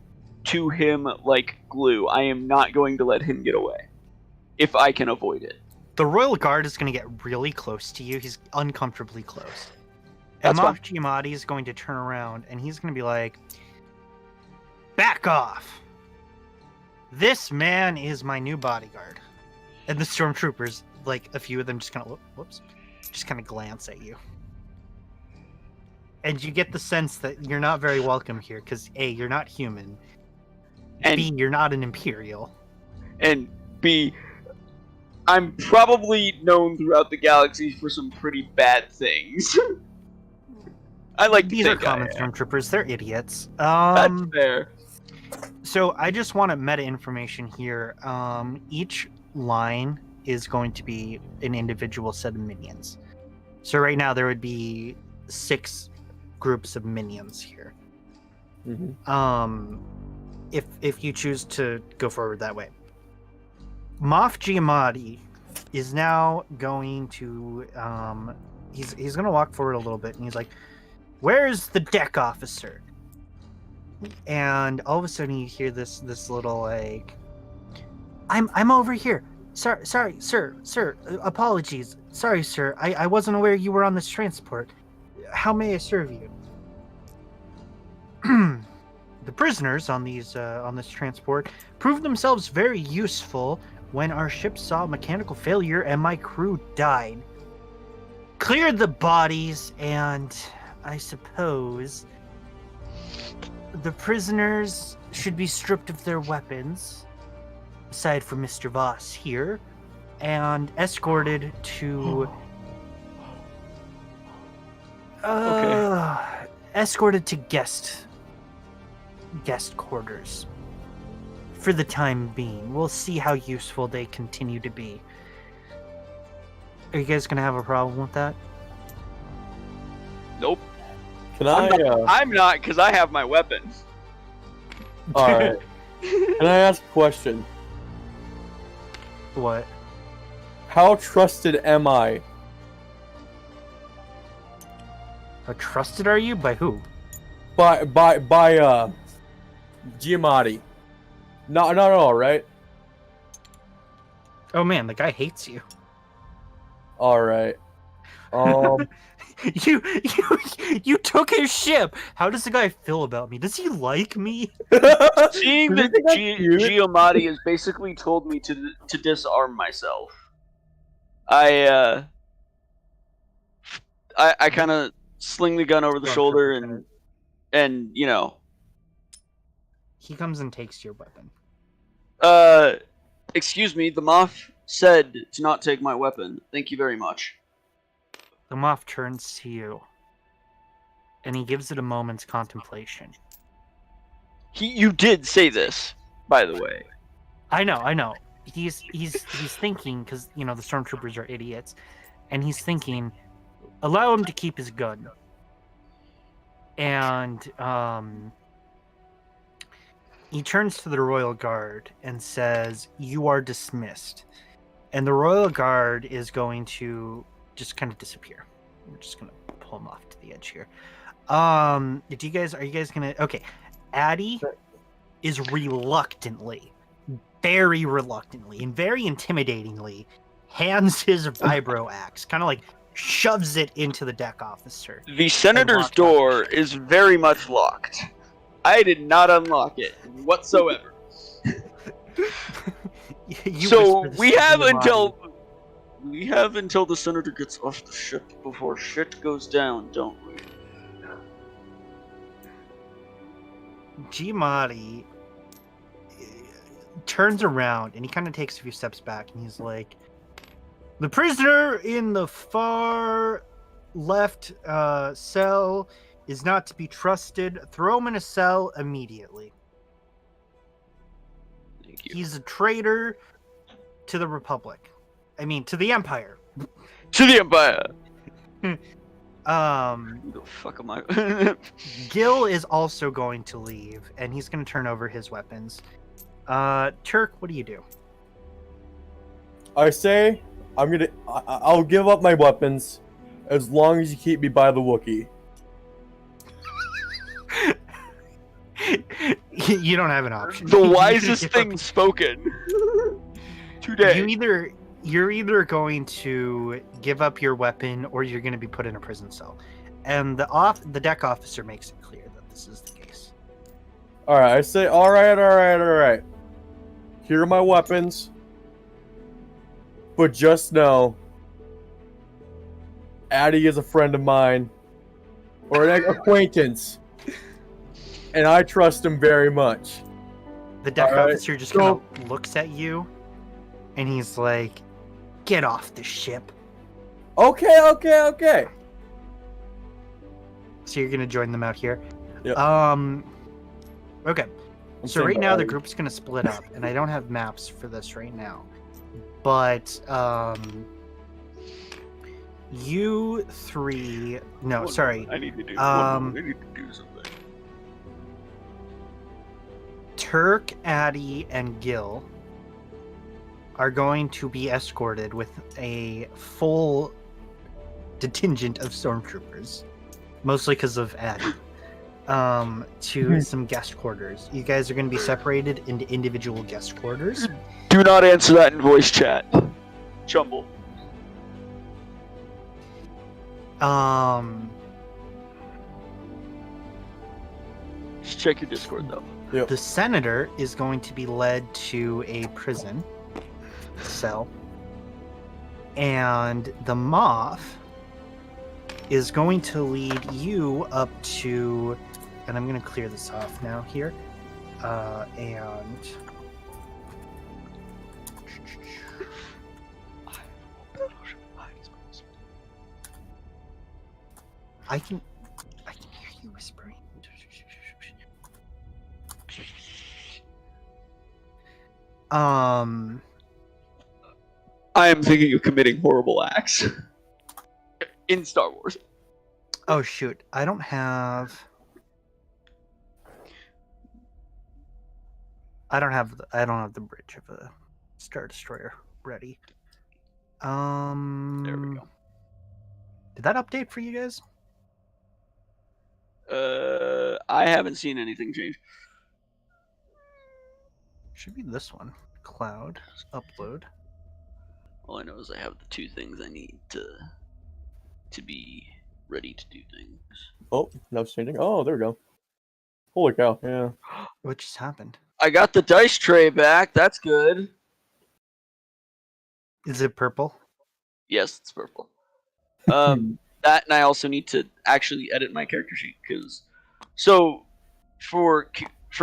to him like glue. I am not going to let him get away, if I can avoid it. The Royal Guard is going to get really close to you. He's uncomfortably close. That's And Moff Giamatti is going to turn around and he's going to be like, "Back off! This man is my new bodyguard." And the stormtroopers, like a few of them, just kind of just kind of glance at you. And you get the sense that you're not very welcome here because A, you're not human. And B, you're not an Imperial. and B, I'm probably known throughout the galaxy for some pretty bad things. I like to These are think I common am. stormtroopers. They're idiots. That's fair. So I just want a meta information here. Each line is going to be an individual set of minions. So right now there would be 6 groups of minions here. Mhm. If you choose to go forward that way. Moff Giamatti is now going to he's going to walk forward a little bit and he's like, "Where's the deck officer?" And all of a sudden you hear this little like, I'm over here. Sorry, sir. Apologies. Sorry, sir. I wasn't aware you were on this transport. How may I serve you? The prisoners on this transport proved themselves very useful when our ship saw mechanical failure and my crew died. Cleared the bodies, and I suppose the prisoners should be stripped of their weapons, aside from Mr. Voss here, and escorted to escorted to guest quarters for the time being. We'll see how useful they continue to be. Are you guys gonna have a problem with that? Nope. Can I? I'm not, because I have my weapon. All right. Can I ask a question? What? How trusted am I? How trusted are you? By who? By Giamatti. Not at all, right? Oh man, the guy hates you. All right. You took his ship. How does the guy feel about me? Does he like me? Seeing Do you that think that's cute? Giamatti has basically told me to disarm myself, I kind of sling the gun over the shoulder and you know, He comes and takes your weapon. excuse me, the Moff said to not take my weapon. Thank you very much. The Moff turns to you, and he gives it a moment's contemplation. You did say this, by the way. I know. He's thinking, because the stormtroopers are idiots, and he's thinking, allow him to keep his gun. And he turns to the Royal Guard and says, "You are dismissed." And the Royal Guard is going to just kind of disappear. We're just gonna pull him off to the edge here. Are you guys gonna? Okay, Addy is very reluctantly, and very intimidatingly, hands his vibro axe, kind of like shoves it into the deck officer. The senator's door is very much locked. I did not unlock it whatsoever. You So whisper this we to have Giamatti. until the senator gets off the ship before shit goes down, don't we? Giamatti turns around and he kind of takes a few steps back and he's like, "The prisoner in the far left cell is not to be trusted. Throw him in a cell immediately. Thank you. He's a traitor to the Republic. I mean, to the Empire." To the Empire! Who the fuck am I? Gil is also going to leave, and he's going to turn over his weapons. Turk, what do you do? I say I'll give up my weapons as long as you keep me by the Wookiee. You don't have an option. The You wisest give thing up- spoken today. You're either going to give up your weapon or you're going to be put in a prison cell, and the deck officer makes it clear that this is the case. All right, I say, all right. Here are my weapons, but just know, Addy is a friend of mine, or an acquaintance, and I trust him very much. The deck All right, officer just kind of looks at you, and he's like, "Get off the ship." Okay. So you're going to join them out here. Yep. Okay. I'm So saying right now the Addy. group's gonna split up, and I don't have maps for this right now. But you three, no, Hold sorry, on, I need to do. Um, I need to do something. Turk, Addy, and Gil are going to be escorted with a full contingent of stormtroopers, mostly because of Addy. To some guest quarters. You guys are going to be separated into individual guest quarters. Do not answer that in voice chat. Chumble. Just check your Discord though. The senator is going to be led to a prison cell, and the Moff is going to lead you up to, and I'm going to clear this off now here, and I can hear you whispering. I am thinking of committing horrible acts in Star Wars. Oh shoot, I don't have the bridge of a Star Destroyer ready. There we go. Did that update for you guys? I haven't seen anything change. Should be this one. Cloud upload. All I know is I have the two things I need to be ready to do things. Oh, no changing. Oh, there we go. Holy cow! Yeah. What just happened? I got the dice tray back. That's good. Is it purple? Yes, it's purple. That, and I also need to actually edit my character sheet because, so for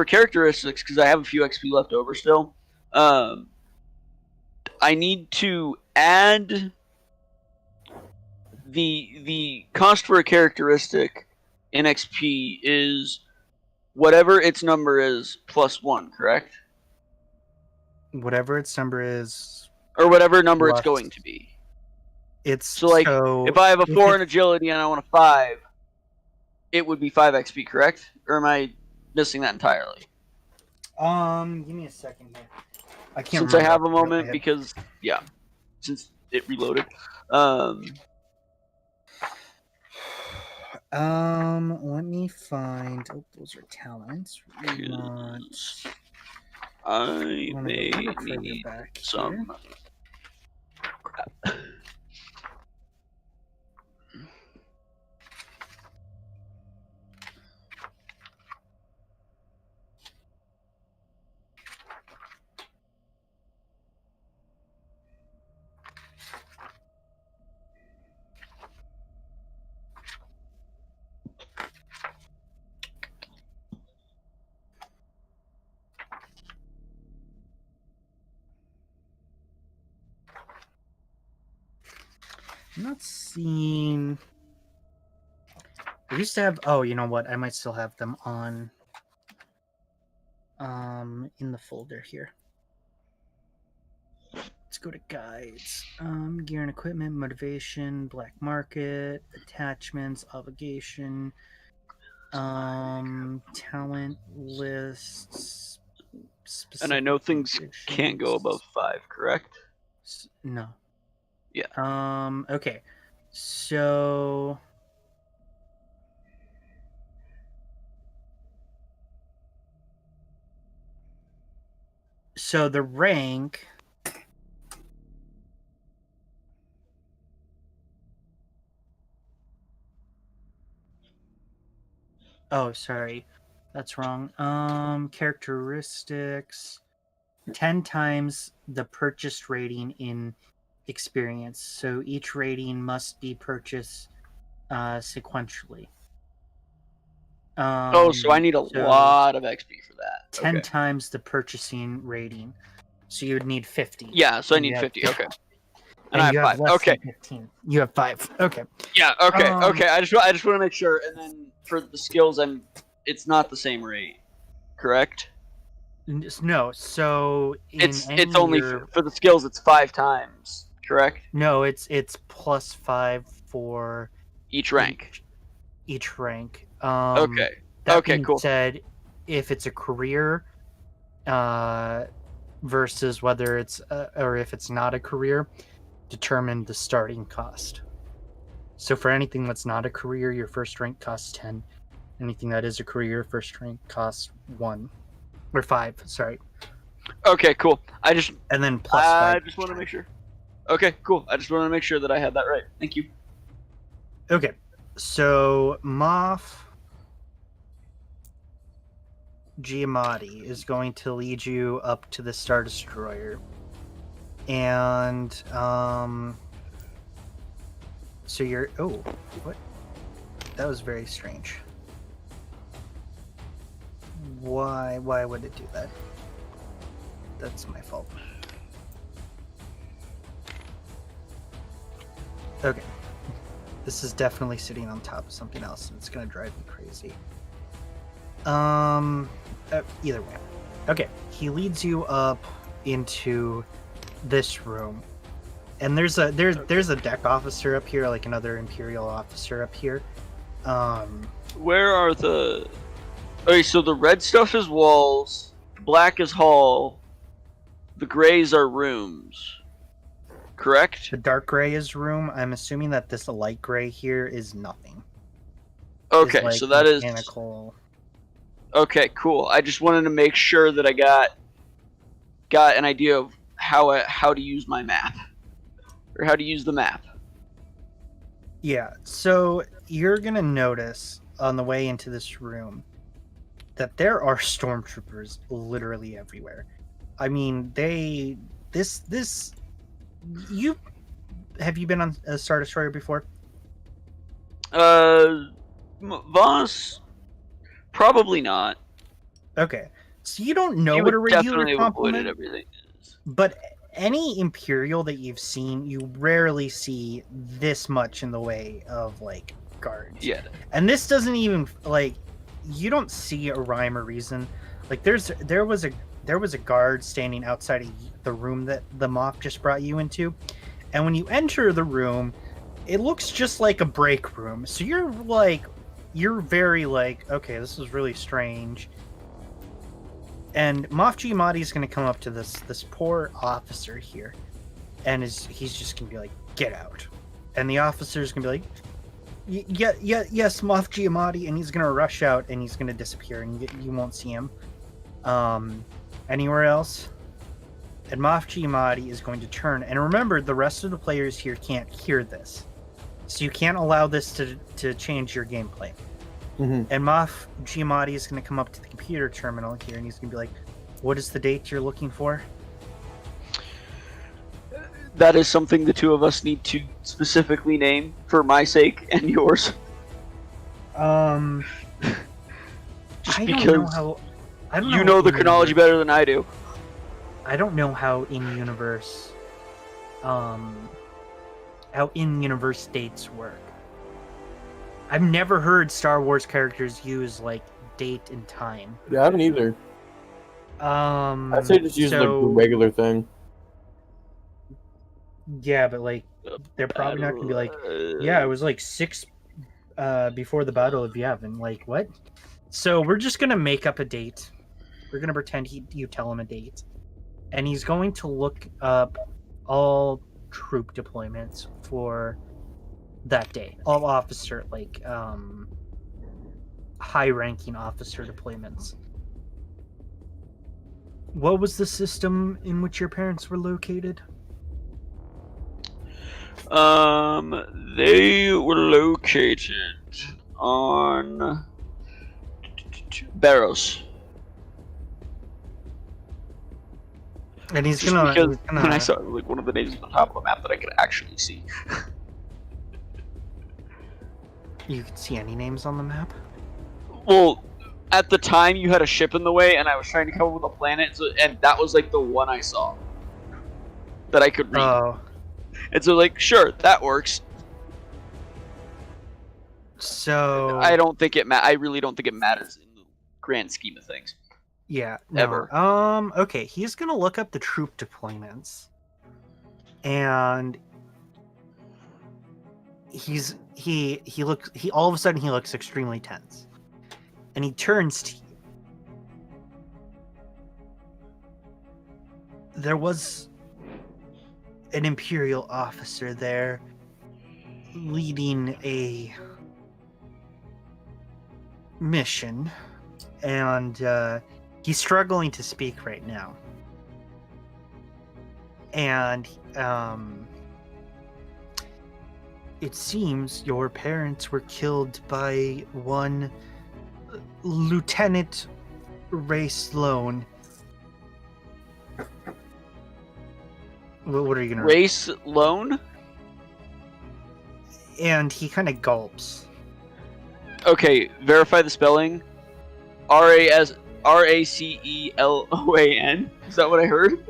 characteristics, because I have a few XP left over still. I need to add the cost for a characteristic in XP is whatever its number is plus 1, correct? Whatever its number is, Or whatever number it's Plus. going to be. it's So, like, if I have a 4 in agility and I want a 5, it would be 5 XP, correct? Or am I missing that entirely? give me a second here. I can't. Since I remember have a off the top of my moment, head. because since it reloaded. Let me find. Oh, those are talents. We want. I Let may me go further need back here. some crap. I'm not seeing. I used to have. Oh, you know what? I might still have them on. In the folder here. Let's go to guides. Gear and equipment, motivation, black market, attachments, obligation, talent lists. And I know things can't go above 5, correct? No. Yeah. Okay. So. So the rank. Oh, sorry. That's wrong. Characteristics. 10 times the purchased rating in experience. So each rating must be purchased sequentially. So I need a lot of XP for that. 10 Okay. times the purchasing rating. So you would need 50. Yeah, so I And need you have 50. Okay. And And I you have have 5. less Okay. than 15. You have 5. Okay. Yeah. Okay. Um, Okay. I just want to make sure. And then for the skills, it's not the same rate, correct? No. So It's any only year- for the skills. It's 5 times, correct? No, it's plus 5 for Each rank. Each rank. Okay. That Okay, being cool. said, if it's a career, versus whether it's or if it's not a career, determine the starting cost. So for anything that's not a career, your first rank costs 10. Anything that is a career, first rank costs 1 or 5. Sorry, Okay. Cool. and then plus 5. I just want to make sure. Okay. Cool. I just want to make sure that I had that right. Thank you. Okay, so Moff Giamatti is going to lead you up to the Star Destroyer, and so you're what? That was very strange. Why would it do that? That's my fault. Okay. This is definitely sitting on top of something else, and it's gonna drive me crazy. Either way. Okay, he leads you up into this room, and there's a deck officer up here, like another Imperial officer up here. Where are the? Okay, so the red stuff is walls, black is hall, the grays are rooms. Correct? The dark gray is room. I'm assuming that this light gray here is nothing. Okay, Is, like, so that is mechanical. okay. Cool. I just wanted to make sure that I got an idea of how to use my map or how to use the map. Yeah. So you're gonna notice on the way into this room that there are stormtroopers literally everywhere. I mean, you have you been on a Star Destroyer before? Voss, probably not. Okay, so you don't know He what a would regular definitely have avoided complement, everything. but any Imperial that you've seen, you rarely see this much in the way of like guards. Yeah. And this doesn't even like, you don't see a rhyme or reason. Like there was a guard standing outside of the room that the Moff just brought you into, and when you enter the room, it looks just like a break room. So you're very like, okay, this is really strange. And Moff Giamatti is going to come up to this poor officer here, and he's just going to be like, "Get out!" And the officer is going to be like, yes, Moff Giamatti," and he's going to rush out, and he's going to disappear, and you won't see him anywhere else. And Moff Giamatti is going to turn, and remember, the rest of the players here can't hear this, so you can't allow this to change your gameplay. Mhm. And Moff Giamatti is going to come up to the computer terminal here, and he's going to be like, "What is the date you're looking for?" That is something the two of us need to specifically name for my sake and yours. Just I don't know because how. I don't You know know the in chronology universe- better than I do. I don't know how in universe dates work. I've never heard Star Wars characters use like date and time. Yeah, I haven't either. I'd say just use the regular thing. Yeah, but like they're probably not gonna be like, yeah, it was like 6 before the Battle of Yavin. Like what? So we're just gonna make up a date. We're gonna pretend you tell him a date, and he's going to look up all troop deployments for that day. All officer, like high-ranking officer deployments. What was the system in which your parents were located? They were located on Barrows. And he's Just gonna, because when I saw like one of the names on the top of the map that I could actually see. You can see any names on the map? Well, at the time you had a ship in the way, and I was trying to come up with a planet, and that was like the one I saw that I could read. Oh, And so, like, sure, that works. so I don't think it I really don't think it matters in the grand scheme of things. yeah, Ever. no. Okay, he's gonna look up the troop deployments, and he all of a sudden he looks extremely tense, and he turns to you. There was an Imperial officer there leading a mission, and he's struggling to speak right now. And it seems your parents were killed by one Lieutenant Ray Sloan. What are you gonna? Race loan? And he kind of gulps. Okay, verify the spelling. RACELOAN. Is that what I heard?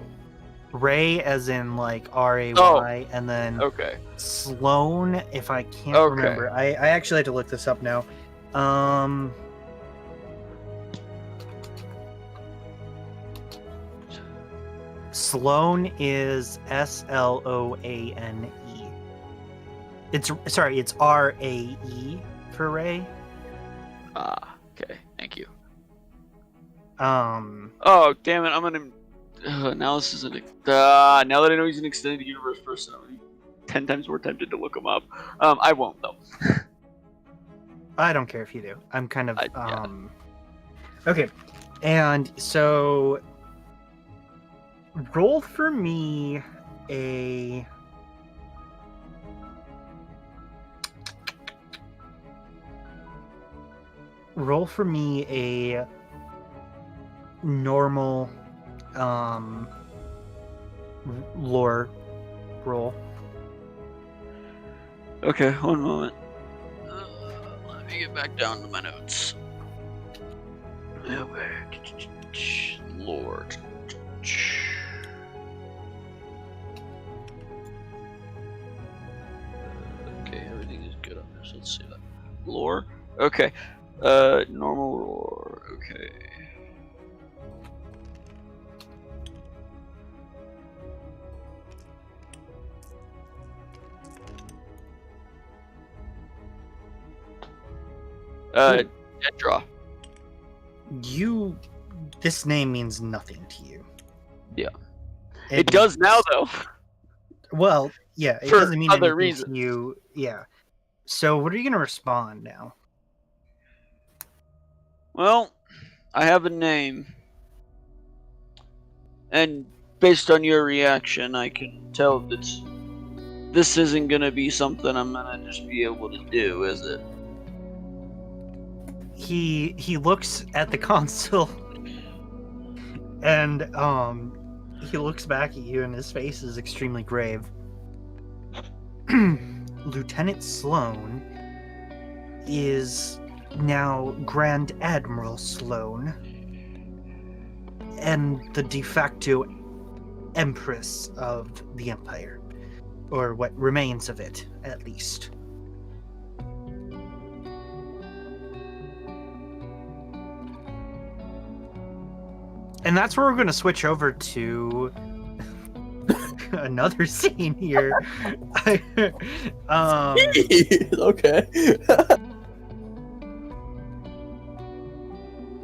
Ray, as in like RAY, Oh. and then Okay. Sloan. If I can't Okay. remember, I actually had to look this up now. Sloan is SLOANE. It's RAE for Ray. Ah, okay. Thank you. Oh, damn it! I'm gonna. Now this is an. Now that I know he's an extended universe person, I'm gonna be 10 times more tempted to look him up. I won't though. I don't care if you do. I'm kind of yeah. Okay, and so roll for me a roll for me a normal lore roll. Okay, one moment. Let me get back down to my notes. Lord. Okay, everything is good on this. Let's see that. Lore? Okay. Normal lore. Okay. Dead draw. This name means nothing to you. Yeah. It does now, though. Well, yeah, it For doesn't mean other anything reasons. to you. Yeah. So what are you gonna respond now? Well, I have a name. And based on your reaction, I can tell that this isn't gonna be something I'm gonna just be able to do, is it? He looks at the console and he looks back at you and his face is extremely grave. Lieutenant Sloan is now Grand Admiral Sloan and the de facto Empress of the Empire, or what remains of it, at least. And that's where we're going to switch over to another scene here. Okay.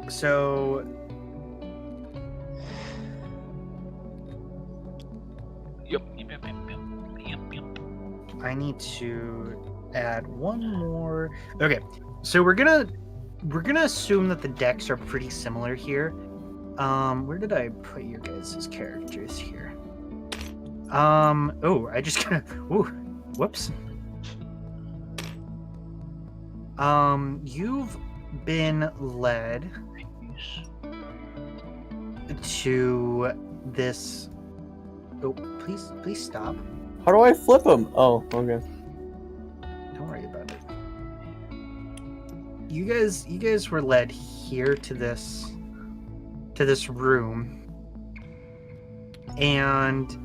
So Yep. I need to add one more. Okay, so we're gonna assume that the decks are pretty similar here. Where did I put your guys' characters here? Oh, I just gotta. Ooh, whoops. You've been led to this. Oh, please stop. How do I flip him? Oh, okay. Don't worry about it. You guys were led here to this room, and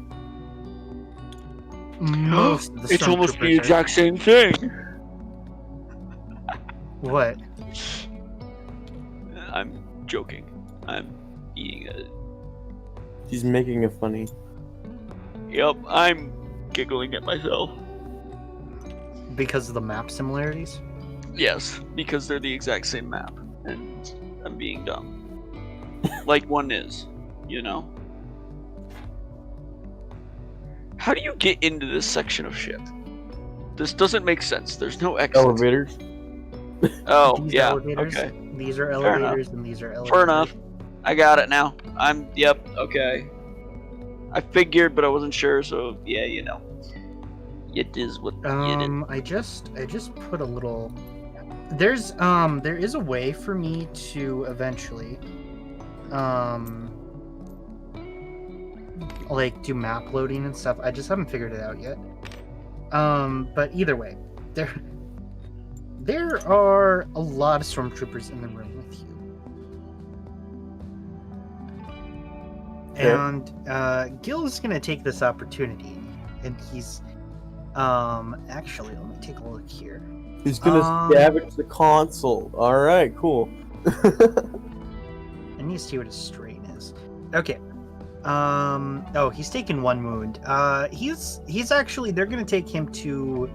most of the It's almost the stormtroopers are- exact same thing. What? I'm joking. I'm eating it. He's making it funny. Yep, I'm giggling at myself. Because of the map similarities? Yes, because they're the exact same map, and I'm being dumb. Like one is, you know? How do you get into this section of ship? This doesn't make sense. There's no exit. Elevators. Oh, These yeah, elevators, okay. These are Fair enough. elevators, and these are elevators. Fair enough. I got it now. Yep, okay. I figured, but I wasn't sure, so yeah, you know. It is what it is. I just put a little. There is a way for me to eventually, like do map loading and stuff. I just haven't figured it out yet. But either way, there are a lot of stormtroopers in the room with you. Okay. And Gil is gonna take this opportunity, and he's actually, let me take a look here. He's gonna scavenge the console. All right, cool. I need to see what his strain is. Okay. Oh, he's taken one wound. He's actually, they're gonna take him to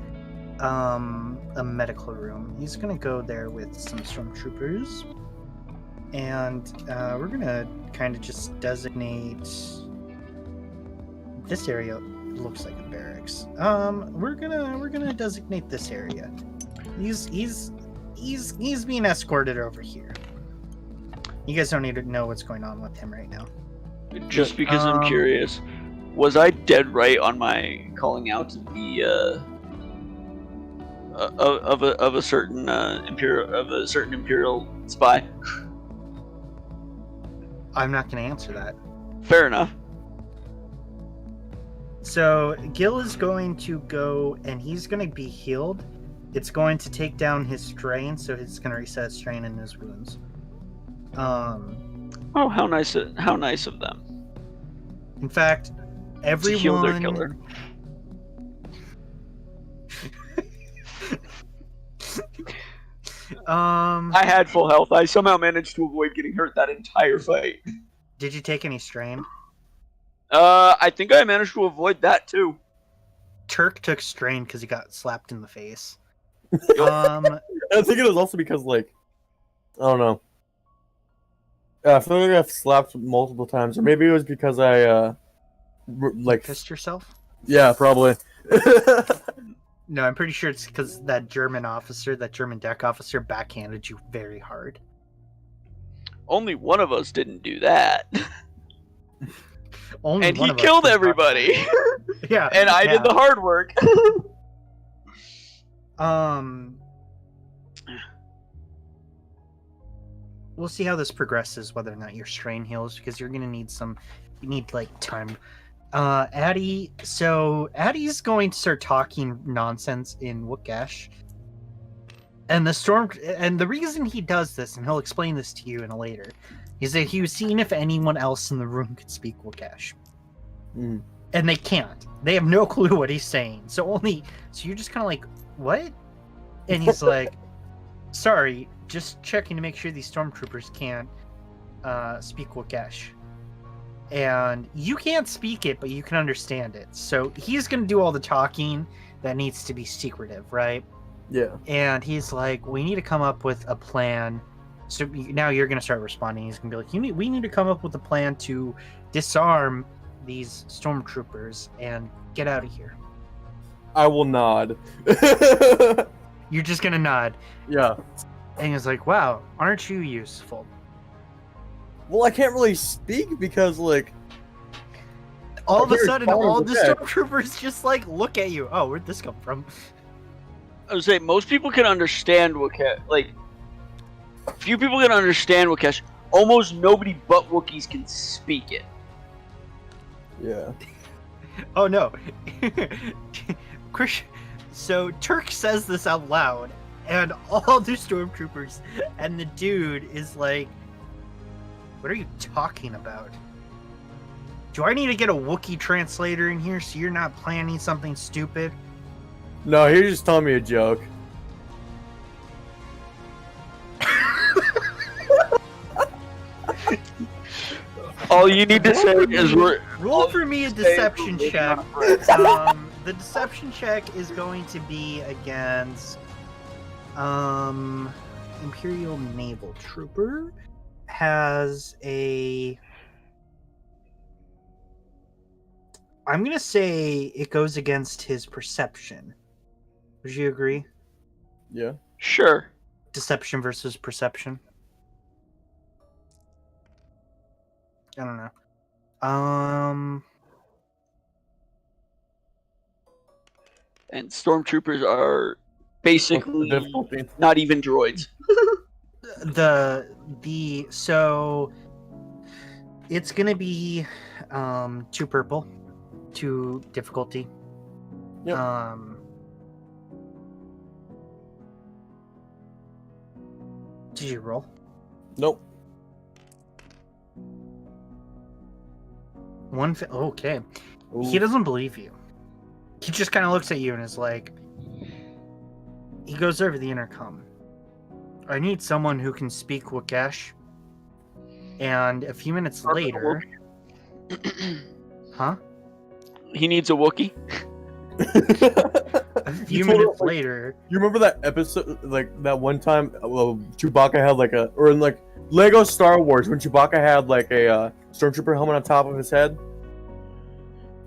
a medical room. He's gonna go there with some stormtroopers, and we're gonna kind of just designate this area. Looks like a barracks. We're gonna designate this area. He's being escorted over here. You guys don't need to know what's going on with him right now. Just because I'm curious, was I dead right on my calling out to the of a certain imperial spy. I'm not going to answer that. Fair enough. So Gil is going to go, and he's going to be healed. It's going to take down his strain, so it's going to reset strain in his wounds. Oh, how nice! How nice of them. In fact, To heal their everyone. killer. I had full health. I somehow managed to avoid getting hurt that entire fight. Did you take any strain? I think I managed to avoid that too. Turk took strain because he got slapped in the face. I think it was also because, like, I don't know. I feel like I've slapped multiple times, or maybe it was because I, like, Pissed yourself? yeah, probably. No, I'm pretty sure it's because that German officer, that German deck officer, backhanded you very hard. Only one of us didn't do that, Only and one he of us killed did everybody. not. Yeah, And I yeah. did the hard work. We'll see how this progresses, whether or not your strain heals, because you're gonna need you need like time. Addie, so Addie's going to start talking nonsense in Wookash. And the reason he does this, and he'll explain this to you in a later, is that he was seeing if anyone else in the room could speak Wookash. Mm. And they can't. They have no clue what he's saying. So you're just kind of like, what? And he's like, sorry, just checking to make sure these stormtroopers can't speak Wookash. And you can't speak it, but you can understand it. So he's going to do all the talking that needs to be secretive, right? Yeah. And he's like, we need to come up with a plan. So now you're going to start responding. He's going to be like, we need to come up with a plan to disarm these stormtroopers and get out of here. I will nod. You're just going to nod. Yeah. And he's like, wow, aren't you useful? Well, I can't really speak because, like, All of a Here's sudden, Colin all the Quebec. stormtroopers just like look at you. Oh, where'd this come from? I would say most people can understand Wookiee. Like, few people can understand Wookiee. Almost nobody but Wookiees can speak it. yeah. Oh no. So Turk says this out loud, and all the stormtroopers and the dude is like, what are you talking about? Do I need to get a Wookiee translator in here so you're not planning something stupid? No, he just telling me a joke. All you need to say is we're. Roll for me a deception Say- check. The deception check is going to be against Imperial Naval Trooper has a. I'm gonna say it goes against his perception. Would you agree? Yeah. Sure. Deception versus perception. I don't know. And stormtroopers are basically Difficulty. not even droids. So it's gonna be 2 purple, 2 difficulty. Yep. Did you roll? Nope. Okay. Ooh. He doesn't believe you. He just kind of looks at you and is like, he goes over the intercom. I need someone who can speak Wookash. And a few minutes later, huh? He needs a Wookiee. A few You told minutes us, like, later, You remember that episode, like that one time, Chewbacca had like or in like Lego Star Wars when Chewbacca had like a stormtrooper helmet on top of his head?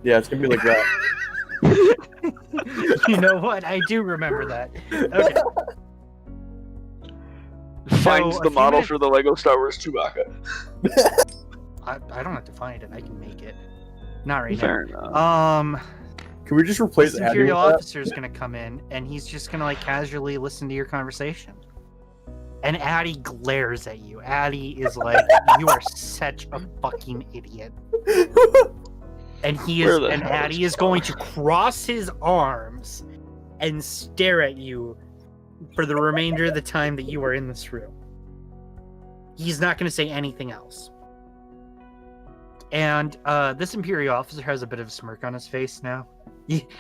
Yeah, it's gonna be like that. you know what? I do remember that. Okay. Finds So, a the few model minutes- for the Lego Star Wars Chewbacca. I don't have to find it. I can make it. Not right Fair enough. now. Can we just replace This Addy Imperial with that? officer is gonna come in, and he's just gonna like casually listen to your conversation. And Addy glares at you. Addy is like, "You are such a fucking idiot." And Where the hell Addy is going to cross his arms and stare at you for the remainder of the time that you are in this room. He's not going to say anything else. And this Imperial officer has a bit of a smirk on his face now.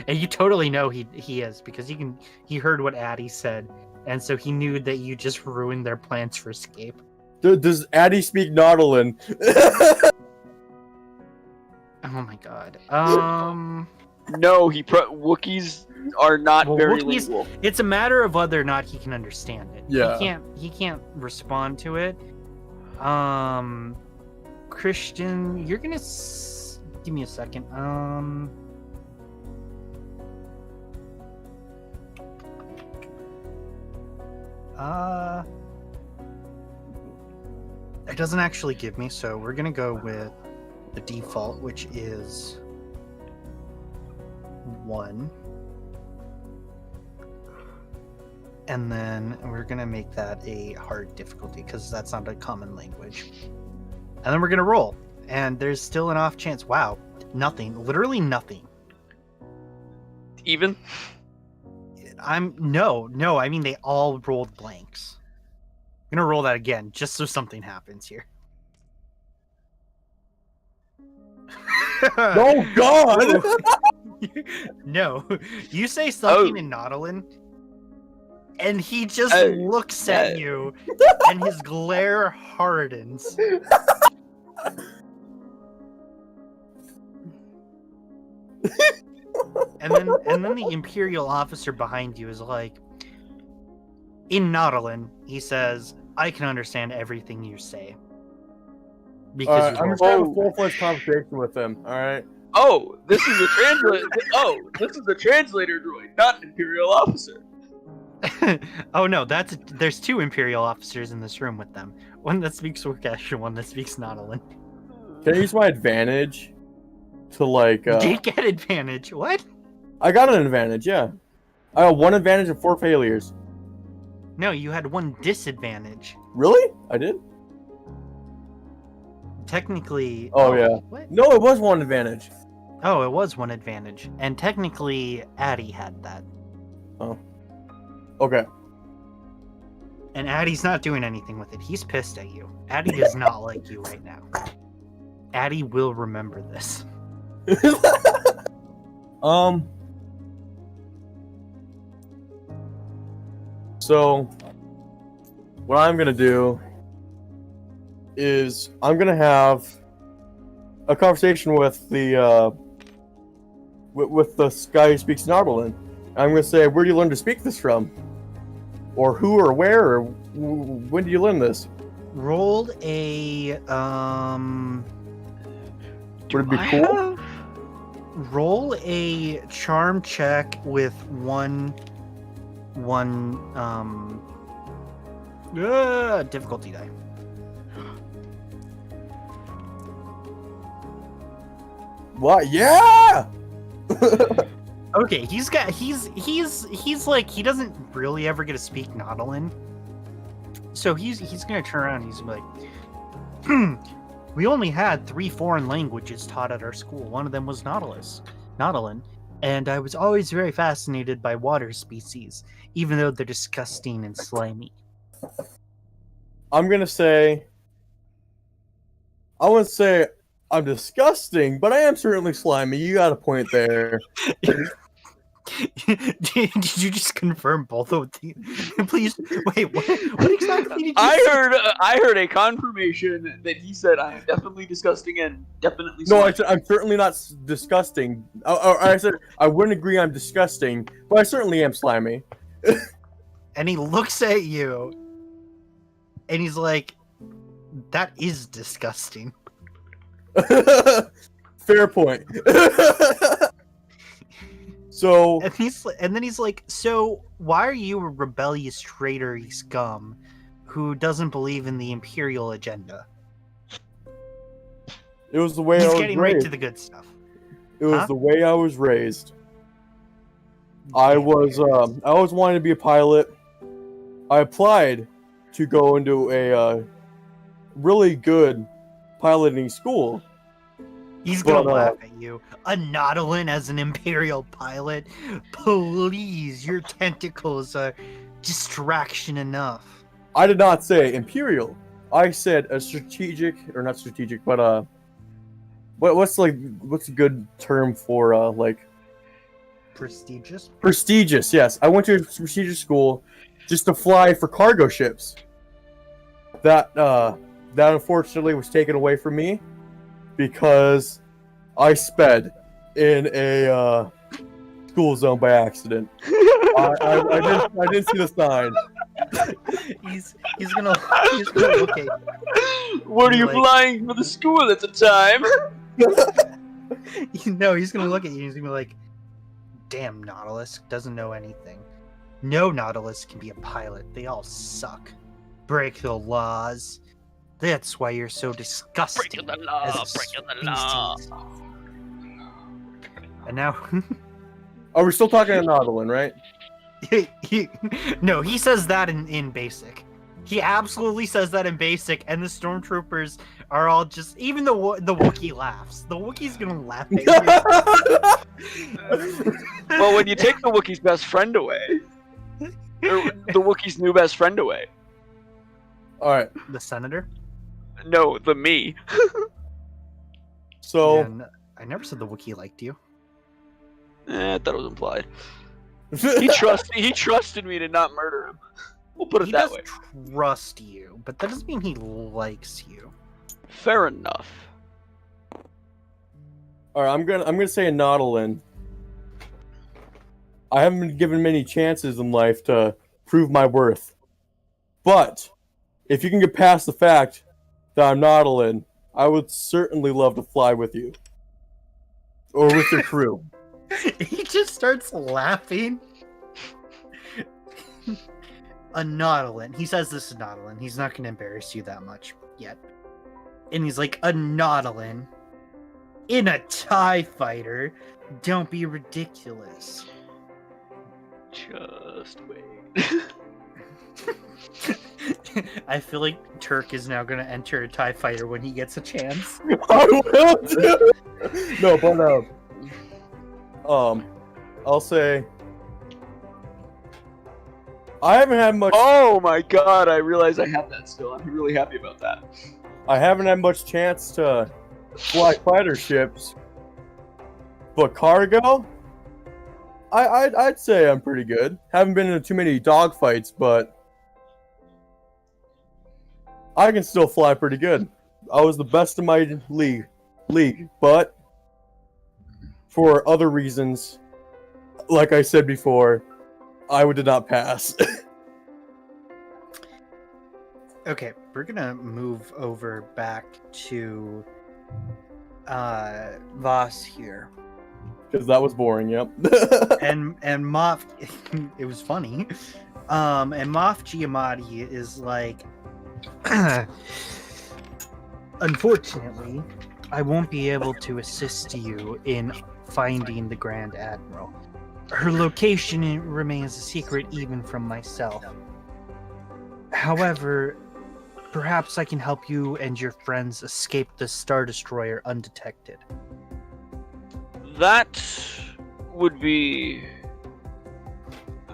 And you totally know he is, because he heard what Addy said, and so he knew that you just ruined their plans for escape. Does Addy speak Nautilin? Oh my god. No, Wookiees are not Well, very Wookiees- lingual. It's a matter of whether or not he can understand it. Yeah. He can't respond to it. Christian, you're gonna give me a second. It doesn't actually give me, so we're gonna go with the default, which is 1. And then we're gonna make that a hard difficulty because that's not a common language. And then we're gonna roll. And there's still an off chance. Wow. Nothing. Literally nothing. Even? No, I mean they all rolled blanks. I'm gonna roll that again, just so something happens here. Oh God! No. You say something in Nautilin, and he just looks at you, and his glare hardens. And then the Imperial officer behind you is like, in Nautilin, he says, "I can understand everything you say." Because I'm just having a full-fledged conversation with him. All right. Oh, this is a translator. Oh, this is a translator droid, not an Imperial officer. Oh no, there's 2 Imperial officers in this room with them. One that speaks Orkesh and one that speaks Nautilin. Can I use my advantage to like? You get advantage. What? I got an advantage. Yeah, I got 1 advantage and 4 failures. No, you had 1 disadvantage. Really? I did? Technically. Oh yeah. What? No, it was 1 advantage. Oh, it was 1 advantage, and technically, Addy had that. Oh. Okay. And Addy's not doing anything with it. He's pissed at you. Addy does not like you right now. Addy will remember this. So, what I'm gonna do is I'm gonna have a conversation with the with the guy who speaks Nautilin. I'm gonna say, where do you learn to speak this from? Or who or where or when did you learn this? Rolled a Would it be cool? roll a charm check with one difficulty die. What? Yeah. Okay, he's like, he doesn't really ever get to speak Nautilin. So he's gonna turn around and he's gonna be like, we only had 3 foreign languages taught at our school. One of them was Nautilin. And I was always very fascinated by water species, even though they're disgusting and slimy. I'm gonna say. I wouldn't say I'm disgusting, but I am certainly slimy. You got a point there. Did you just confirm both of these? Please, wait, what exactly did you say? I heard a confirmation that he said I am definitely disgusting and definitely No, slimy. I said I'm certainly not disgusting. I said I wouldn't agree I'm disgusting, but I certainly am slimy. And he looks at you, and he's like, that is disgusting. Fair point. So And then he's like, so why are you a rebellious traitor scum who doesn't believe in the Imperial agenda? it was the way I He's was getting right raised. to the good stuff. It was Huh? the way I was raised. I always wanted to be a pilot. I applied to go into a really good piloting school. He's gonna But, laugh at you. A Nautilin as an Imperial pilot? Please, your tentacles are distraction enough. I did not say Imperial. I said a strategic, or not strategic, but what's a good term for like Prestigious? prestigious? Yes, I went to a prestigious school just to fly for cargo ships. That unfortunately was taken away from me because I sped in a school zone by accident. I didn't see the sign. He's gonna look at What are you Like- flying for the school at the time? you. No, he's gonna look at you and he's gonna be like, damn, Nautilus doesn't know anything. No Nautilus can be a pilot. They all suck. Break the laws. That's why you're so disgusting. Breaking the law, as a breaking the law. species. And now, Are we still talking to Nautilin, right? no, he says that in basic. He absolutely says that in basic, and the stormtroopers are all just. Even the Wookiee laughs. The Wookiee's gonna laugh at you. Well, when you take the Wookiee's best friend away, or the Wookiee's new best friend away. All right. The senator. No, the me. So And I never said the Wookiee liked you. I thought it was implied. He trusted me to not murder him. We'll put it He that does way. trust you, but that doesn't mean he likes you. Fair enough. all right, I'm gonna say a Nautilin. I haven't been given many chances in life to prove my worth, but if you can get past the fact that I'm Nautilin, I would certainly love to fly with you or with your crew. He just starts laughing. A Nautilin. He says this is Nautilin. He's not going to embarrass you that much yet. And he's like, a Nautilin in a TIE fighter? Don't be ridiculous. Just wait. I feel like Turk is now going to enter a TIE fighter when he gets a chance. I will too. No, but I'll say I haven't had much. Oh my god, I realize I have that still. I'm really happy about that. I haven't had much chance to fly fighter ships, but cargo, I'd say I'm pretty good. Haven't been in too many dogfights, but I can still fly pretty good. I was the best in my league, but for other reasons, like I said before, I did not pass. Okay, we're going to move over back to Voss here. Because that was boring, yep. and Moff, it was funny. And Moff Giamatti is like, unfortunately, I won't be able to assist you in finding the Grand Admiral. Her location remains a secret even from myself. However, perhaps I can help you and your friends escape the Star Destroyer undetected. That would be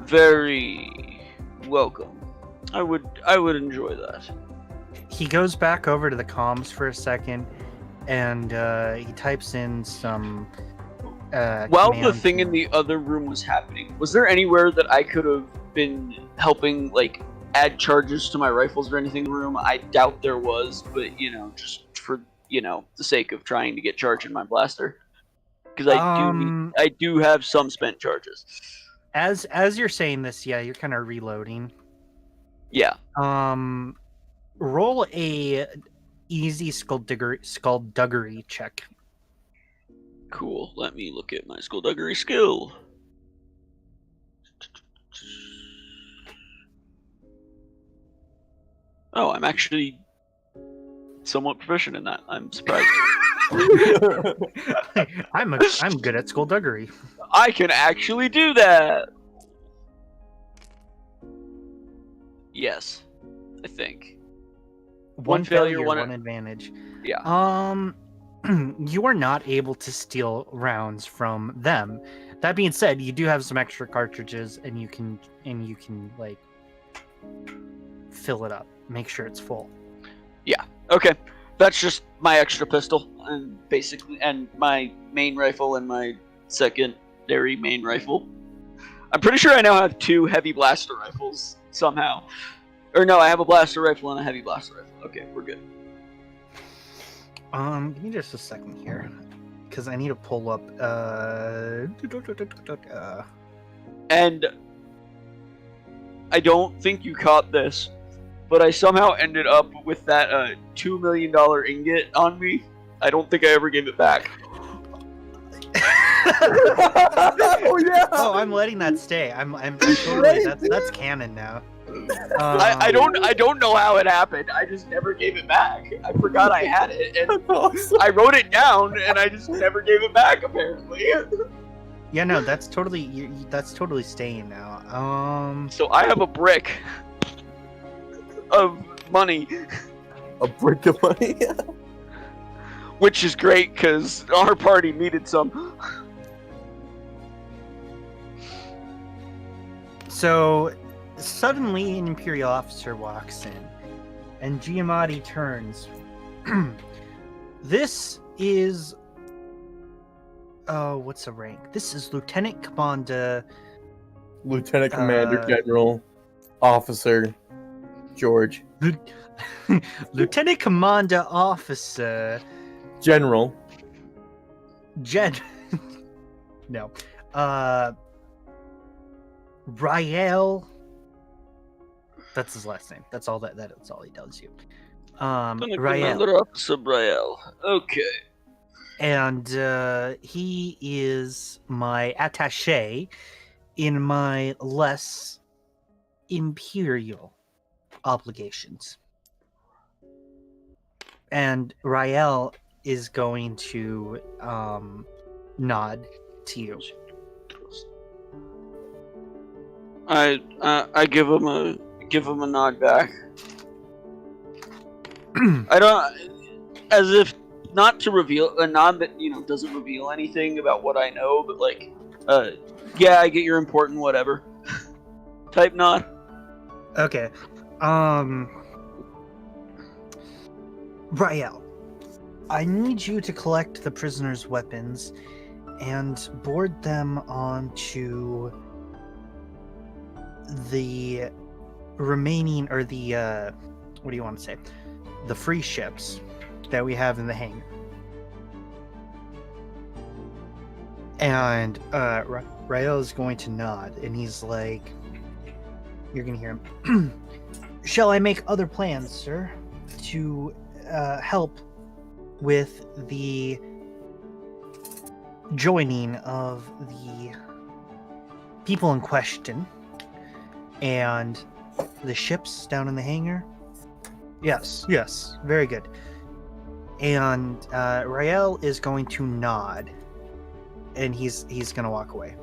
very welcome. I would enjoy that. He goes back over to the comms for a second, and he types in some. While the commands. thing in the other room was happening, was there anywhere that I could have been helping, like, add charges to my rifles or anything in the room? I doubt there was, but, just for, the sake of trying to get charge in my blaster. Because I do have some spent charges. As you're saying this, yeah, you're kind of reloading. Yeah. Roll a easy skullduggery check. Cool. Let me look at my skullduggery skill. Oh, I'm actually somewhat proficient in that. I'm surprised. I'm good at skullduggery. I can actually do that. Yes. I think. One failure, failure, one- one advantage. Yeah. You are not able to steal rounds from them. That being said, you do have some extra cartridges, and you can like fill it up. Make sure it's full. Okay. That's just my extra pistol, and my main rifle and my secondary main rifle. I'm pretty sure I now have 2 heavy blaster rifles somehow. Or no, I have a blaster rifle and a heavy blaster rifle. Okay, we're good. Give me just a second here, because I need to pull up. And I don't think you caught this, but I somehow ended up with that $2 million ingot on me. I don't think I ever gave it back. Oh yeah. Oh, I'm letting that stay. I'm totally that's canon now. I don't know how it happened. I just never gave it back. I forgot I had it, and That's awesome. I wrote it down, and I just never gave it back. Apparently. Yeah, no, that's totally that's totally staying now. So I have a brick of money, A brick of money. which is great because our party needed some. So suddenly an Imperial officer walks in, and Giamatti turns. This is what's the rank? This is Lieutenant Commander Lieutenant Commander Uh, General Officer George. Lieutenant Commander Officer General. No. Rael. That's his last name. That's all that's all he tells you. Rael. Commander Officer Braille. Okay. And he is my attaché in my less imperial obligations. And Rael is going to nod to you. I give him a nod back. I don't, as if not to reveal a nod that doesn't reveal anything about what I know, but like, yeah, I get your important whatever type nod. Okay. Rael, I need you to collect the prisoners' weapons and board them onto the remaining, or the what do you want to say? The free ships that we have in the hangar. And Rael is going to nod, and he's like, you're gonna hear him. Shall I make other plans, sir, to help with the joining of the people in question and the ships down in the hangar? Yes, very good. And Rael is going to nod, and he's gonna walk away.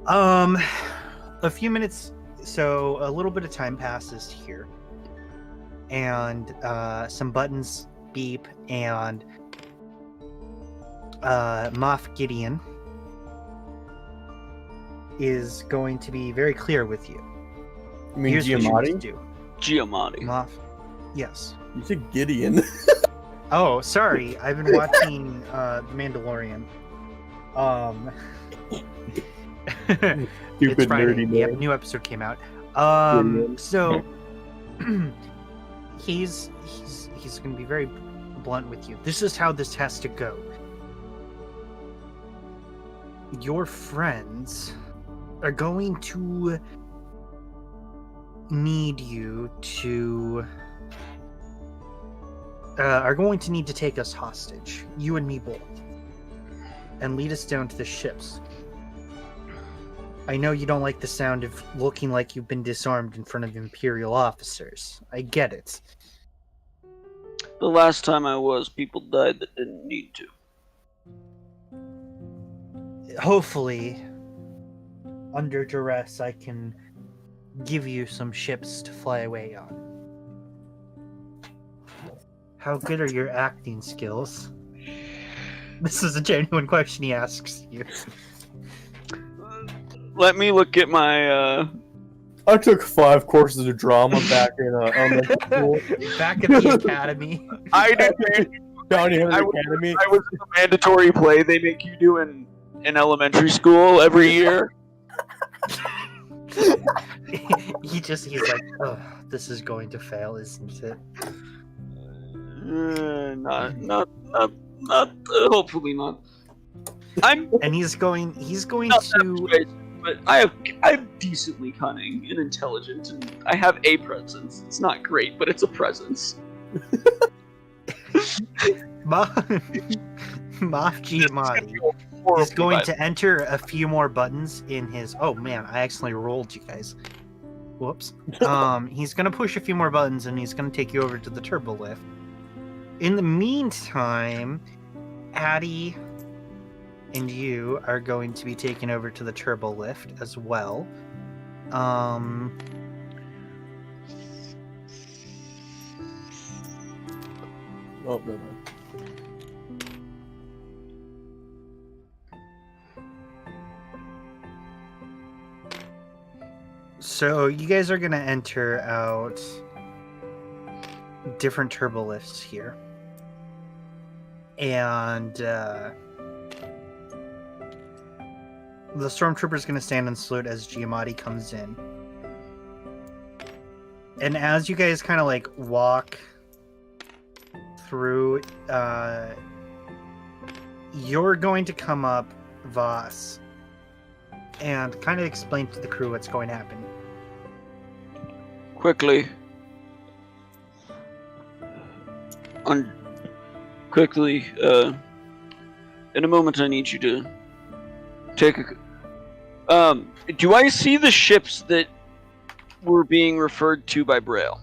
A few minutes, so a little bit of time passes here, and some buttons beep, and Moff Gideon is going to be very clear with you. You mean Here's what you need to Giamatti? do. Giamatti. Moff, yes. You said Gideon. Oh, sorry. I've been watching The Mandalorian. Stupid It's Friday. nerdy Yep, man. new episode came out. Gideon. So he's going to be very blunt with you. This is how this has to go. Your friends are going to need you to take us hostage, you and me both, and lead us down to the ships. I know you don't like the sound of looking like you've been disarmed in front of Imperial officers. I get it. The last time I was, people died that didn't need to. Hopefully, under duress, I can give you some ships to fly away on. How good are your acting skills? This is a genuine question he asks you. Let me look at my. I took 5 courses of drama back in elementary school. Back at the academy. I did. Down here in I the was- academy. I was in a mandatory play they make you do in elementary school every year. He's like, oh, this is going to fail, isn't it? Not. Hopefully not. And he's going Not to that but I'm decently cunning and intelligent, and I have a presence. It's not great, but it's a presence. Moff Giamatti is going to enter a few more buttons in his. Oh man, I accidentally rolled you guys. Whoops. He's gonna push a few more buttons, and he's gonna take you over to the turbo lift. In the meantime, Addie and you are going to be taken over to the turbo lift as well. Oh, no. So you guys are gonna enter out different turbo lifts here, and the stormtrooper is gonna stand and salute as Giamatti comes in. And as you guys kind of like walk through, you're going to come up, Voss, and kind of explain to the crew what's going to happen. Quickly. Quickly, in a moment I need you to take a... do I see the ships that were being referred to by Braille?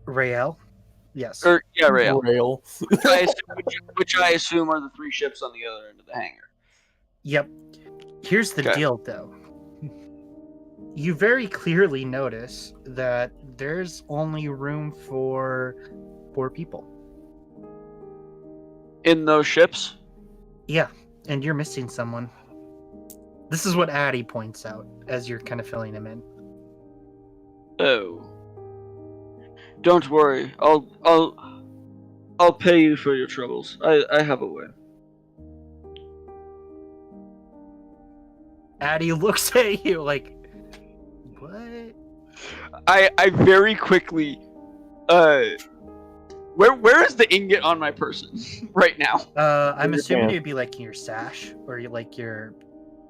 Rael? Yes. Yeah, Braille. Rail. Which I assume are the 3 ships on the other end of the hangar. Yep. Here's the Okay. deal, though. You very clearly notice that there's only room for 4 people. In those ships? Yeah, and you're missing someone. This is what Addie points out as you're kind of filling him in. Oh. Don't worry. I'll pay you for your troubles. I have a way. Addie looks at you like, what? I very quickly where is the ingot on my person right now? I'm your assuming pants. it'd be like in your sash, or like your,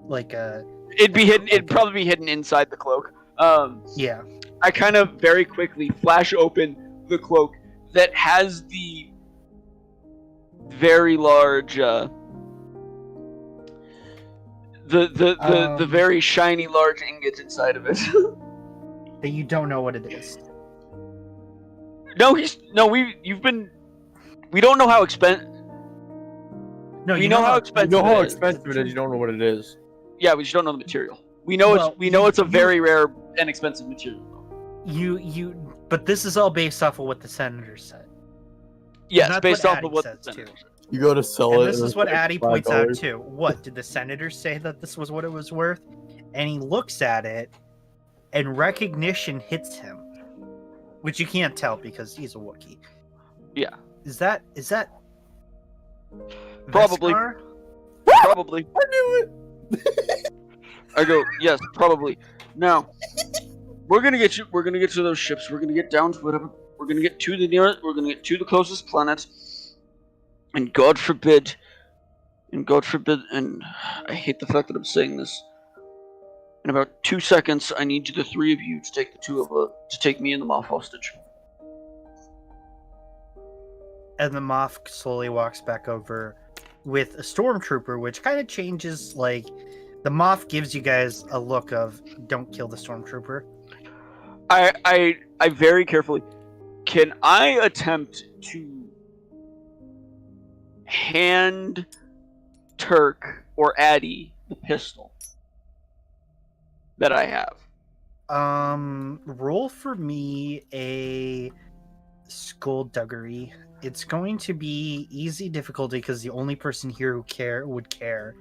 like a, It'd be hidden. It'd probably be hidden inside the cloak. yeah. I kind of very quickly flash open the cloak that has the very large, the very shiny large ingot inside of it. That you don't know what it is. We don't know how expensive. No, We know how You expensive. know how it is. expensive it is, you don't know what it is. Yeah, we just don't know the material. We know Well, it's a you- very rare and expensive material. But this is all based off of what the senator said. Yes, that's based what off Addie of what says, the too. senator said. You go to sell And it. this and is it's what like Addie points out $5. too. What did the senator say that this was what it was worth? And he looks at it, and recognition hits him, which you can't tell because he's a Wookiee. Yeah. Is that Probably. Beskar? Probably. I knew it. I go, yes, probably. Now, we're gonna get to those ships. We're gonna get down to whatever. We're gonna get to the nearest. We're gonna get to the closest planet. And God forbid, and I hate the fact that I'm saying this. In about 2 seconds, I need you, the 3 of you, to take to take me and the Moff hostage. And the Moff slowly walks back over with a stormtrooper, which kind of changes. Like, the Moff gives you guys a look of "Don't kill the stormtrooper." I very carefully. Can I attempt to hand Turk or Addie the pistol that I have? Roll for me a skullduggery. It's going to be easy difficulty because the only person here who would care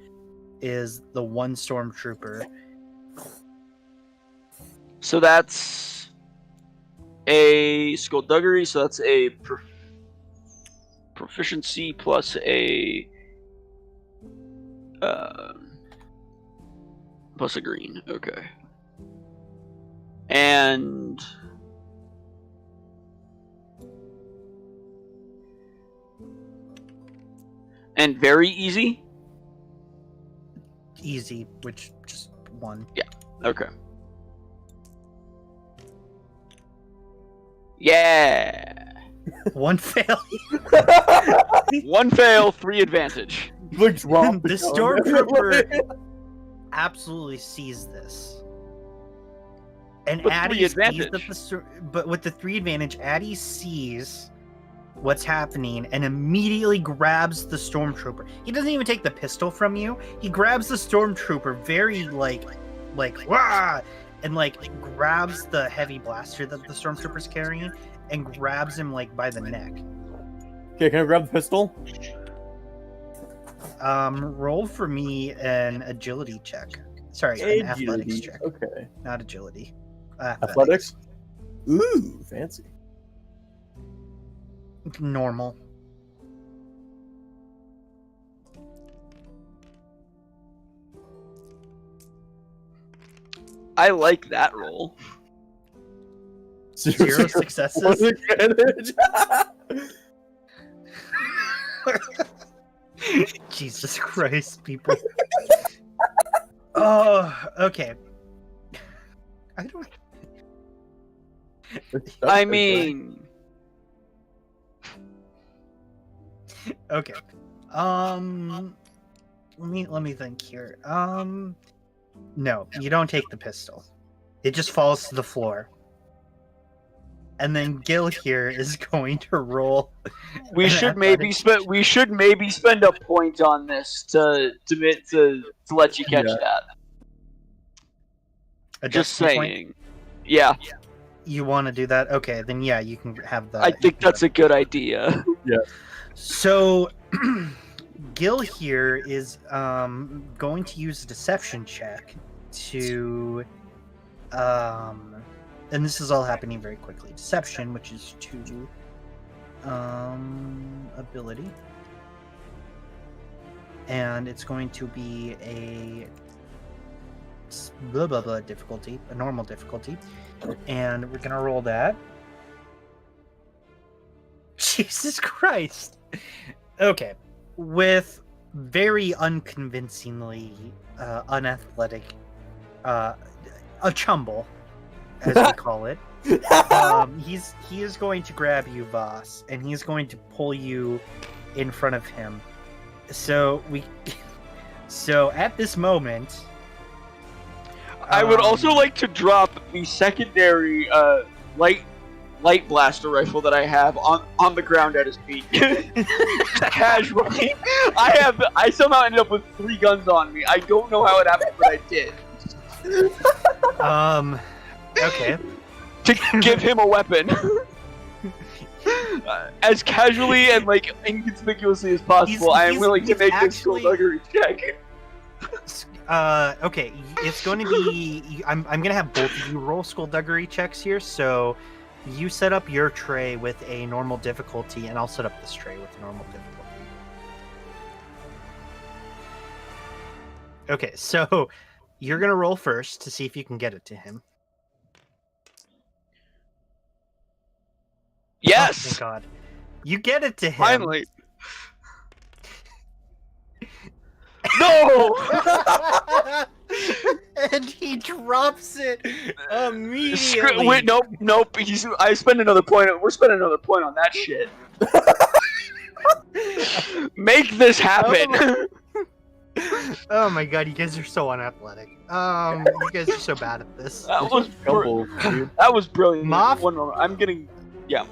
is the one stormtrooper. So that's a skullduggery. So that's a proficiency plus a green. Okay. And very easy. Easy, which just one. Okay. Yeah. One fail. One fail, 3 advantage. Like, drop The gun. stormtrooper absolutely sees this. And But Addy 3 sees that advantage. but with the 3 advantage, Addy sees what's happening and immediately grabs the stormtrooper. He doesn't even take the pistol from you. He grabs the stormtrooper very like wah, and like grabs the heavy blaster that the stormtrooper's carrying and grabs him like by the neck. Okay, can I grab the pistol? Roll for me an agility check. Sorry, an athletics check, Okay. not agility. Athletics? Ooh, fancy. Normal. I like that roll. Zero successes. One advantage. Jesus Christ, people. Oh, okay. I don't. I mean, Okay. Let me think here. No, you don't take the pistol. It just falls to the floor. And then Gil here is going to roll. we an should maybe athletics- spend a point on this to let you catch Yeah. that. a Just destiny point. saying. Yeah, You want to do that? Okay, then yeah, you can have the. I think that's a good idea. So, Gil here is going to use a deception check to, and this is all happening very quickly. Deception, which is to, ability, and it's going to be a blah blah blah difficulty, a normal difficulty, and we're gonna roll that. Jesus Christ. Okay. With very unconvincingly unathletic a chumble, as we call it. He is going to grab you, Voss, and he's going to pull you in front of him. So at this moment, I would also like to drop the secondary light blaster rifle that I have on the ground at his feet. Casually. I somehow ended up with 3 guns on me. I don't know how it happened, but I did. okay. To give him a weapon. As casually and like inconspicuously as possible, I am willing to he's make this actually- skullduggery check. Okay, it's going to be. I'm going to have both of you roll skullduggery checks here. So you set up your tray with a normal difficulty, and I'll set up this tray with a normal difficulty. Okay, so you're going to roll first to see if you can get it to him. Oh, Yes! thank God. You get it to him. Finally! No! And he drops it immediately. Wait, nope. I spend another point. We're spending another point on that shit. Make this happen. Oh my God, you guys are so unathletic. You guys are so bad at this. That was Jumble, dude. that was brilliant. Moff? One moment.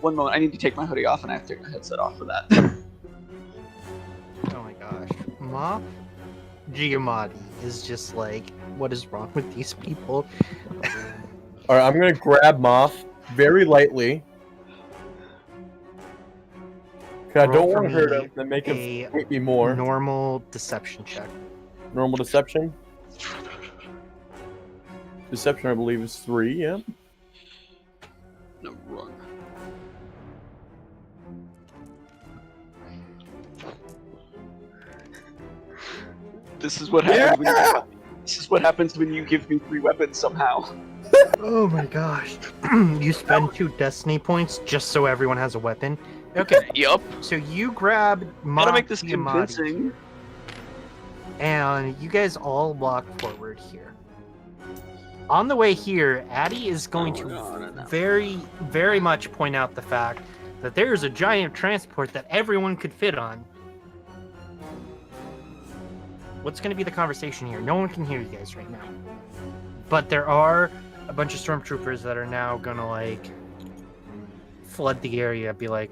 One moment. I need to take my hoodie off and I have to take my headset off for that. Oh my gosh. Moff Giamatti is just like, what is wrong with these people? All right, I'm gonna grab Moth very lightly. 'Cause I Roll don't for want to hurt me him and make him a hate me more. Normal deception check. Normal deception. Deception, I believe, is 3. Yeah. No, wrong. This is what happens. Yeah! This is what happens when you give me 3 weapons somehow. Oh my gosh. You spend 2 destiny points just so everyone has a weapon. Okay, Yup. so you grab Gotta make this Tiamati, convincing. and you guys all walk forward here. On the way here, Addy is going to no. very, very much point out the fact that there's a giant transport that everyone could fit on. What's going to be the conversation here? No one can hear you guys right now. But there are a bunch of stormtroopers that are now going to, like, flood the area, be like,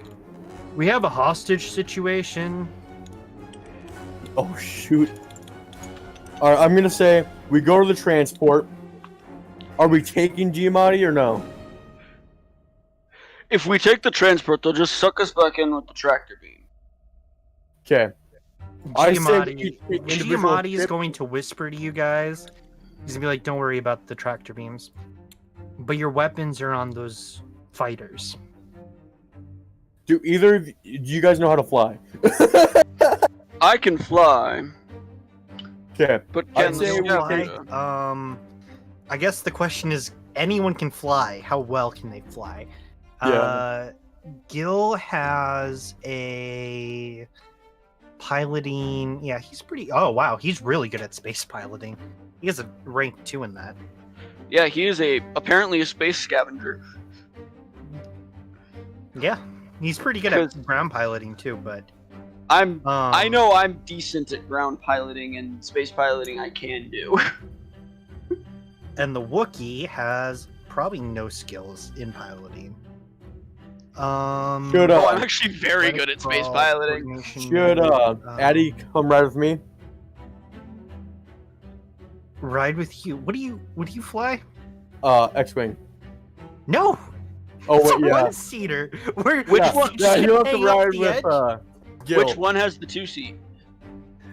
we have a hostage situation. Oh shoot! All right, I'm gonna say we go to the transport. Are we taking Giamatti or no? If we take the transport, they'll just suck us back in with the tractor beam. Okay. I say we take individual Giamatti is ship- going to whisper to you guys. He's gonna be like, don't worry about the tractor beams. But your weapons are on those fighters. Do you guys know how to fly? I can fly, Okay. but I'd can say the we scout- take- I guess the question is, anyone can fly. How well can they fly? Yeah. Gil has a piloting. Yeah, he's pretty. Oh wow, he's really good at space piloting. He has a rank 2 in that. Yeah, he is apparently a space scavenger. Yeah, he's pretty good at ground piloting too. But I know I'm decent at ground piloting and space piloting. I can do. And the Wookiee has probably no skills in piloting. Should, Oh, I'm actually very good at space piloting. coordination, Should Addy come ride with me? ride with you? What do you fly? X-wing. No, Oh it's wait, a yeah. one-seater. Which Which one? Yeah, you have to hang off ride the with edge? Gil. Which one has the 2-seat?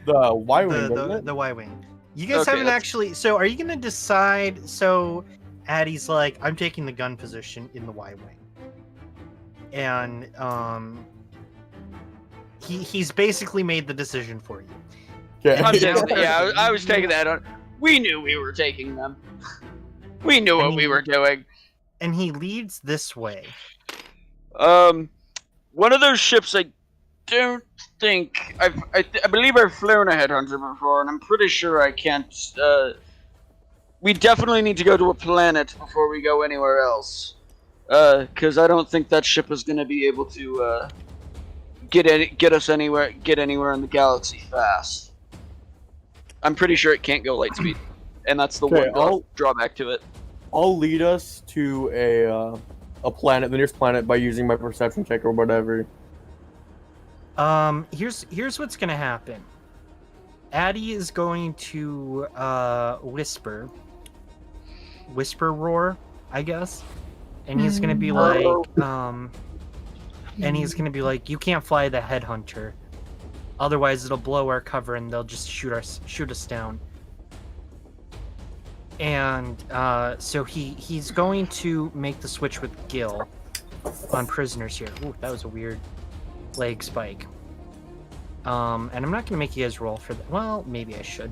The Y-wing, doesn't the it? the Y-wing. You guys Okay, haven't that's- actually. So, are you gonna decide? So, Addy's like, I'm taking the gun position in the Y-wing, and he's basically made the decision for you. Okay. I'm taking that. Yeah, I was taking that on. We knew we were taking them. We knew what we were doing. And he leads this way. One of those ships I don't think I believe I've flown a headhunter before, and I'm pretty sure I can't. We definitely need to go to a planet before we go anywhere else, because I don't think that ship is going to be able to get anywhere in the galaxy fast. I'm pretty sure it can't go light speed, and that's the Okay, one drawback to it. I'll lead us to a planet, the nearest planet, by using my perception check or whatever. Here's what's gonna happen. Addy is going to whisper roar, I guess, and he's gonna be like, you can't fly the headhunter, otherwise it'll blow our cover and they'll just shoot us down. And so he's going to make the switch with Gil on prisoners here. Ooh, that was a weird leg spike. And I'm not gonna make you guys roll for that. Well, maybe I should.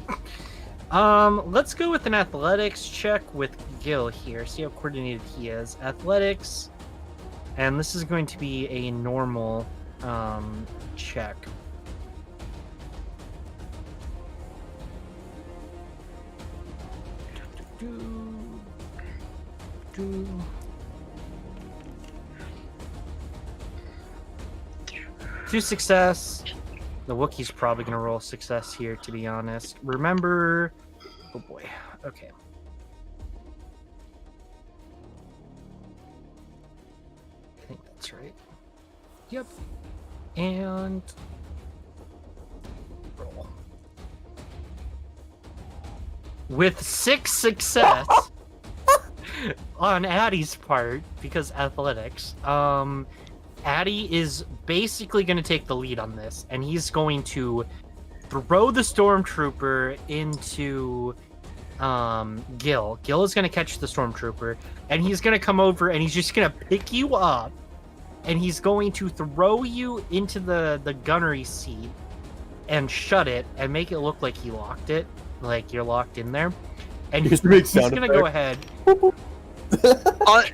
Let's go with an athletics check with Gil here. See how coordinated he is. Athletics, and this is going to be a normal check. To success. The Wookiee's probably gonna roll success here, to be honest. Remember, oh boy, okay. I think that's right. Yep. And roll. With 6 success, on Addie's part, because athletics, Addie is basically going to take the lead on this, and he's going to throw the stormtrooper into Gil. Gil is going to catch the stormtrooper, and he's going to come over, and he's just going to pick you up, and he's going to throw you into the gunnery seat and shut it and make it look like he locked it, like you're locked in there. And he's going to go ahead.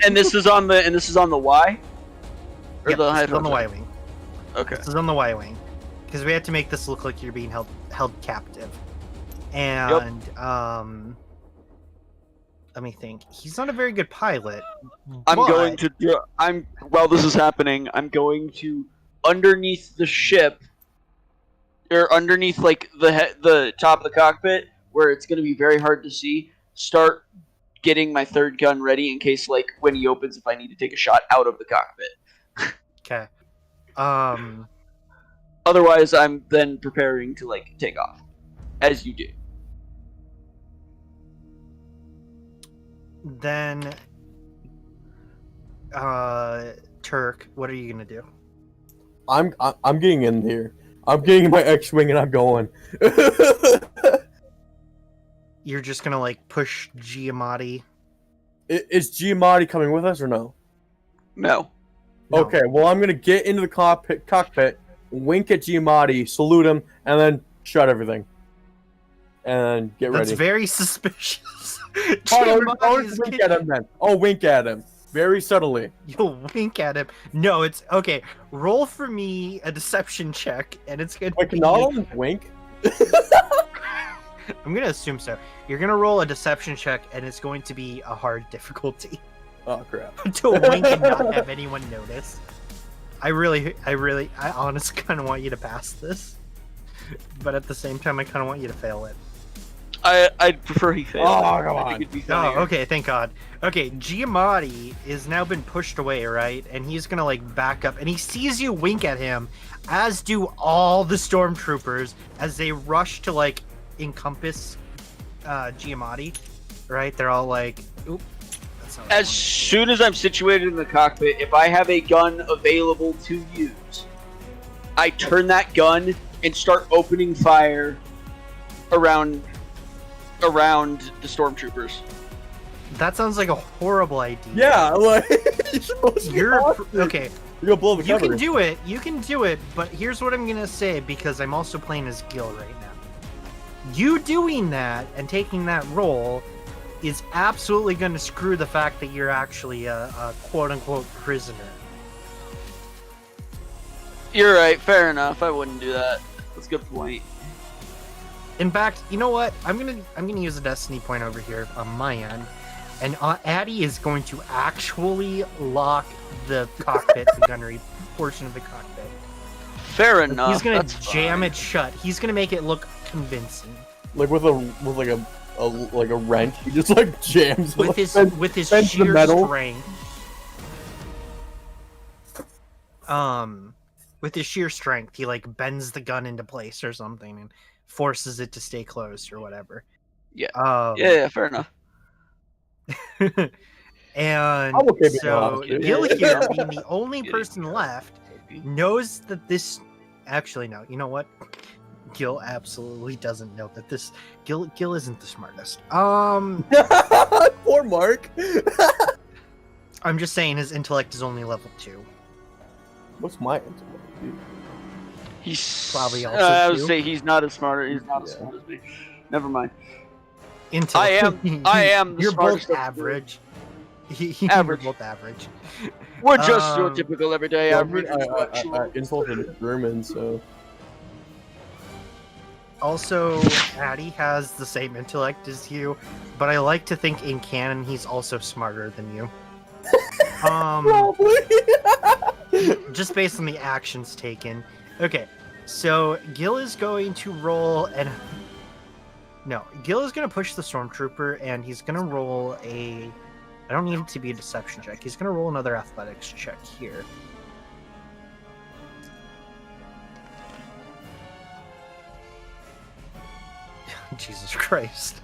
And this is on the Y. Or Yep, the this is on the high- Y wing. Okay. This is on the Y wing, because we have to make this look like you're being held captive. And let me think. He's not a very good pilot. While this is happening, I'm going to underneath the ship, or underneath like the top of the cockpit, where it's going to be very hard to see. Start getting my third gun ready in case, like, when he opens, if I need to take a shot out of the cockpit. Okay. Otherwise, I'm then preparing to like take off, as you do. Then, Turk, what are you gonna do? I'm getting in here. I'm getting in my X-wing and I'm going. You're just gonna like push Giamatti? Is Giamatti coming with us or no? No. No. Okay, well I'm gonna get into the cockpit, wink at Giamatti, salute him, and then shut everything. And get ready. That's very suspicious. I'll Giamatti's wink at him then. I'll wink at him. Very subtly. You'll wink at him. No, it's okay. Roll for me a deception check, and it's gonna Wait, be. can all of them wink? I'm gonna assume so. You're gonna roll a deception check, and it's going to be a hard difficulty Oh crap. to wink and not have anyone notice. I honestly kind of want you to pass this, but at the same time, I kind of want you to fail it. I'd prefer he fail. Oh, come I think on. it'd be Oh, funnier. okay, thank God. Okay, Giamatti is now been pushed away, right? And he's gonna like back up, and he sees you wink at him, as do all the stormtroopers as they rush to like encompass Giamatti. Right? They're all like, "Oop." That's not what I As wanted to do. soon as I'm situated in the cockpit, if I have a gun available to use, I turn that gun and start opening fire around the stormtroopers. That sounds like a horrible idea. Yeah, like you're supposed to be You're cautious. okay. You're gonna blow the You cover. can do it. You can do it. But here's what I'm gonna say, because I'm also playing as Gil right now. You doing that and taking that role is absolutely going to screw the fact that you're actually a quote-unquote prisoner. You're right. Fair enough. I wouldn't do that. That's a good point. In fact, you know what? I'm gonna use a destiny point over here on my end, and Addy is going to actually lock the cockpit, the gunnery portion of the cockpit. Fair enough. He's gonna That's jam fine. it shut. He's gonna make it look convincing Like with a wrench, he just like jams with his bends the sheer metal. strength. With his sheer strength, he like bends the gun into place or something and forces it to stay closed or whatever. Yeah. Um, Yeah, fair enough. and I'm okay being so honest, dude. Gil here, being the only Getting person left, knows that this. Actually, no. You know what? Gil absolutely doesn't know that this. Gil isn't the smartest. Poor Mark. I'm just saying his intellect is only level 2. What's my intellect, dude? He's Probably also I would two. say he's not as smart. He's not as Yeah. smart as me. Never mind. Intellect. I am the You're smartest both of the group. average. Average. You're both average. We're just your Um, typical everyday Well, average. I insulted German, so Also, Addy has the same intellect as you, but I like to think in canon he's also smarter than you. probably. Just based on the actions taken. Okay, so Gil is going to roll and no, Gil is going to push the stormtrooper, and he's going to roll a. I don't need it to be a deception check. He's going to roll another athletics check here. Jesus Christ.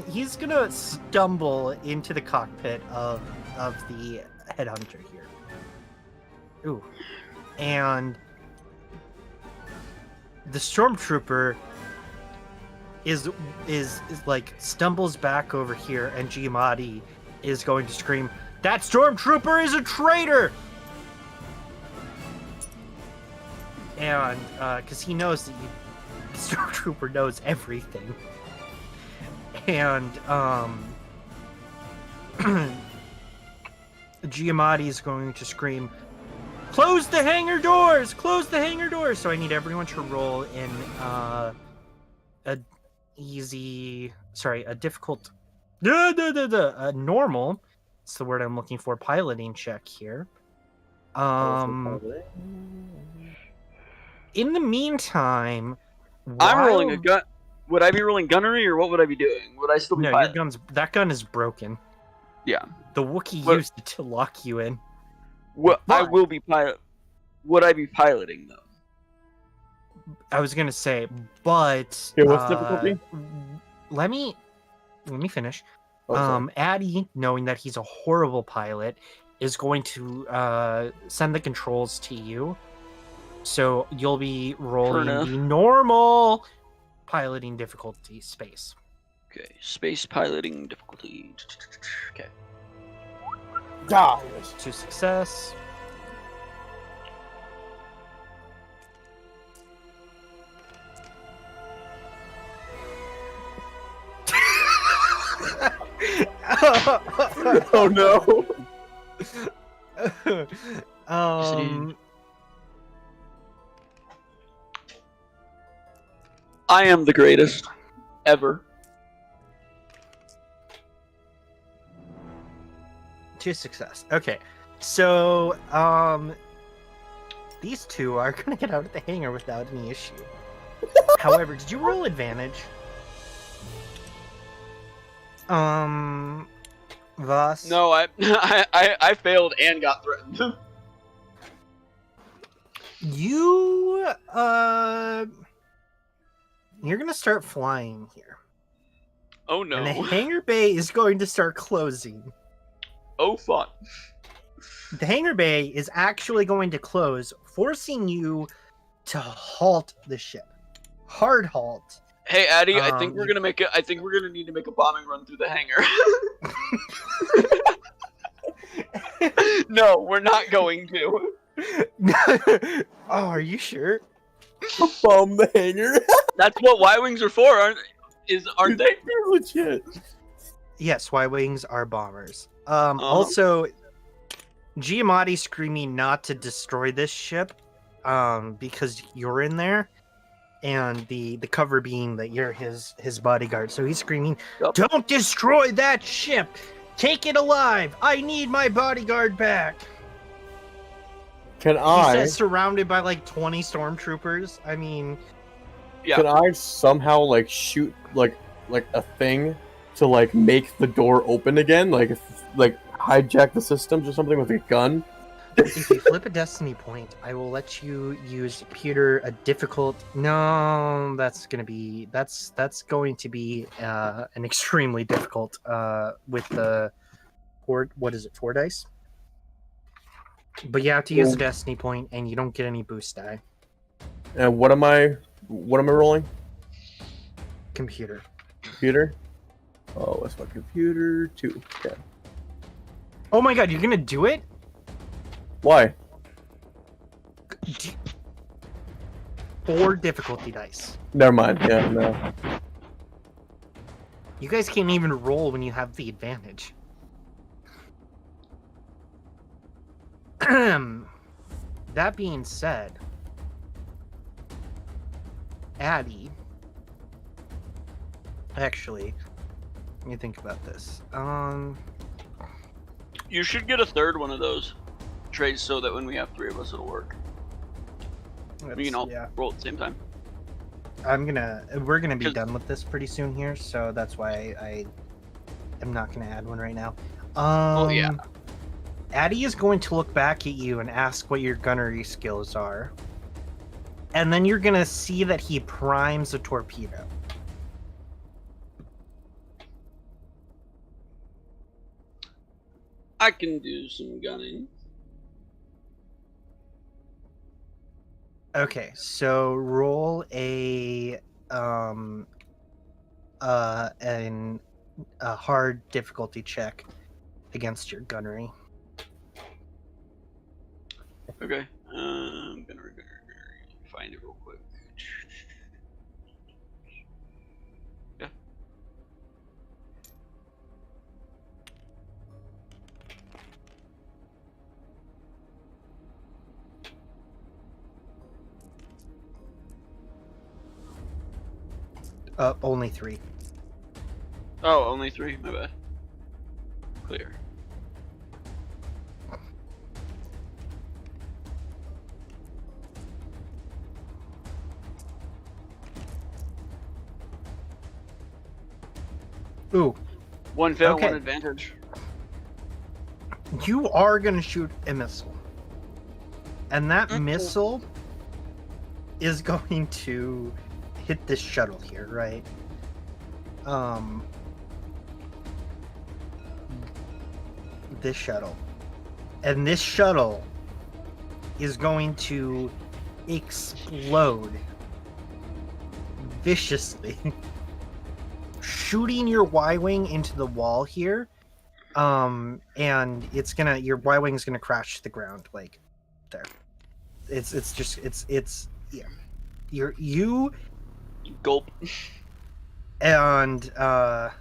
He's gonna stumble into the cockpit of the headhunter here. Ooh. And the stormtrooper is like stumbles back over here, and Giamatti is going to scream, "That stormtrooper is a traitor!" And because he knows that the stormtrooper knows everything. And Giamatti is going to scream, "Close the hangar doors! Close the hangar doors!" So I need everyone to roll in a difficult, a normal. It's the word I'm looking for. Piloting check here. In the meantime, I'm rolling a gun. Would I be rolling gunnery, or what would I be doing? Would I still be No, piloting? that gun is broken. Yeah. The Wookiee What- used it to lock you in. What I But- will be pilot. Would I be piloting though? I was gonna say, but Okay, what's difficulty? Let me finish. Oh, sorry. Addy, knowing that he's a horrible pilot, is going to send the controls to you. So you'll be rolling enough. the normal piloting difficulty space. Okay, space piloting difficulty. Okay. Ah, yes. To success. Oh no. I am the greatest ever. To success. Okay. So, these two are gonna get out of the hangar without any issue. However, did you roll advantage? Voss? No, I failed and got threatened. You, you're gonna start flying here. Oh no. And the hangar bay is going to start closing. Oh fun. The hangar bay is actually going to close, forcing you to halt the ship. Hard halt. Hey Addy, I think we're you- gonna make it. I think we're gonna need to make a bombing run through the hangar. No, we're not going to. Oh, are you sure? Bomb the hangar. That's what Y-wings are for, aren't they? You're legit. Yes, Y-wings are bombers. Also, Giamatti screaming not to destroy this ship, because you're in there, and the cover being that you're his bodyguard. So he's screaming, Yup. "Don't destroy that ship! Take it alive! I need my bodyguard back!" Can He I? says surrounded by like 20 stormtroopers. I mean, Yeah. Can I somehow like shoot like a thing to like make the door open again? Like hijack the systems or something with a gun? if you flip a destiny point, I will let you use Peter a difficult. No, that's going to be an extremely difficult with the four. What is it? 4 dice. But you have to use a destiny point, and you don't get any boost die. And what am I rolling? Computer. Computer? Oh, what's my computer? 2. Okay. Oh my god, you're gonna do it? Why? 4 difficulty dice. Never mind. Yeah, no. You guys can't even roll when you have the advantage. That being said, Addy. Actually, let me think about this. You should get a third one of those trays so that when we have 3 of us, it'll work. We can all yeah. roll at the same time. We're gonna be 'Cause- done with this pretty soon here, so that's why I am not gonna add one right now. Yeah. Addy is going to look back at you and ask what your gunnery skills are. And then you're gonna see that he primes a torpedo. I can do some gunning. Okay, so roll a hard difficulty check against your gunnery. Okay. Gonna find it real quick. Yeah. Only 3. Oh, only 3. My bad. Clear. Ooh, One fail, Okay. one advantage. you are gonna shoot a missile, and that Mm-hmm. missile is going to hit this shuttle here, right? This shuttle, and this shuttle is going to explode viciously, shooting your Y-wing into the wall here. And your Y-wing is gonna crash to the ground like there. Yeah. You Gulp. and I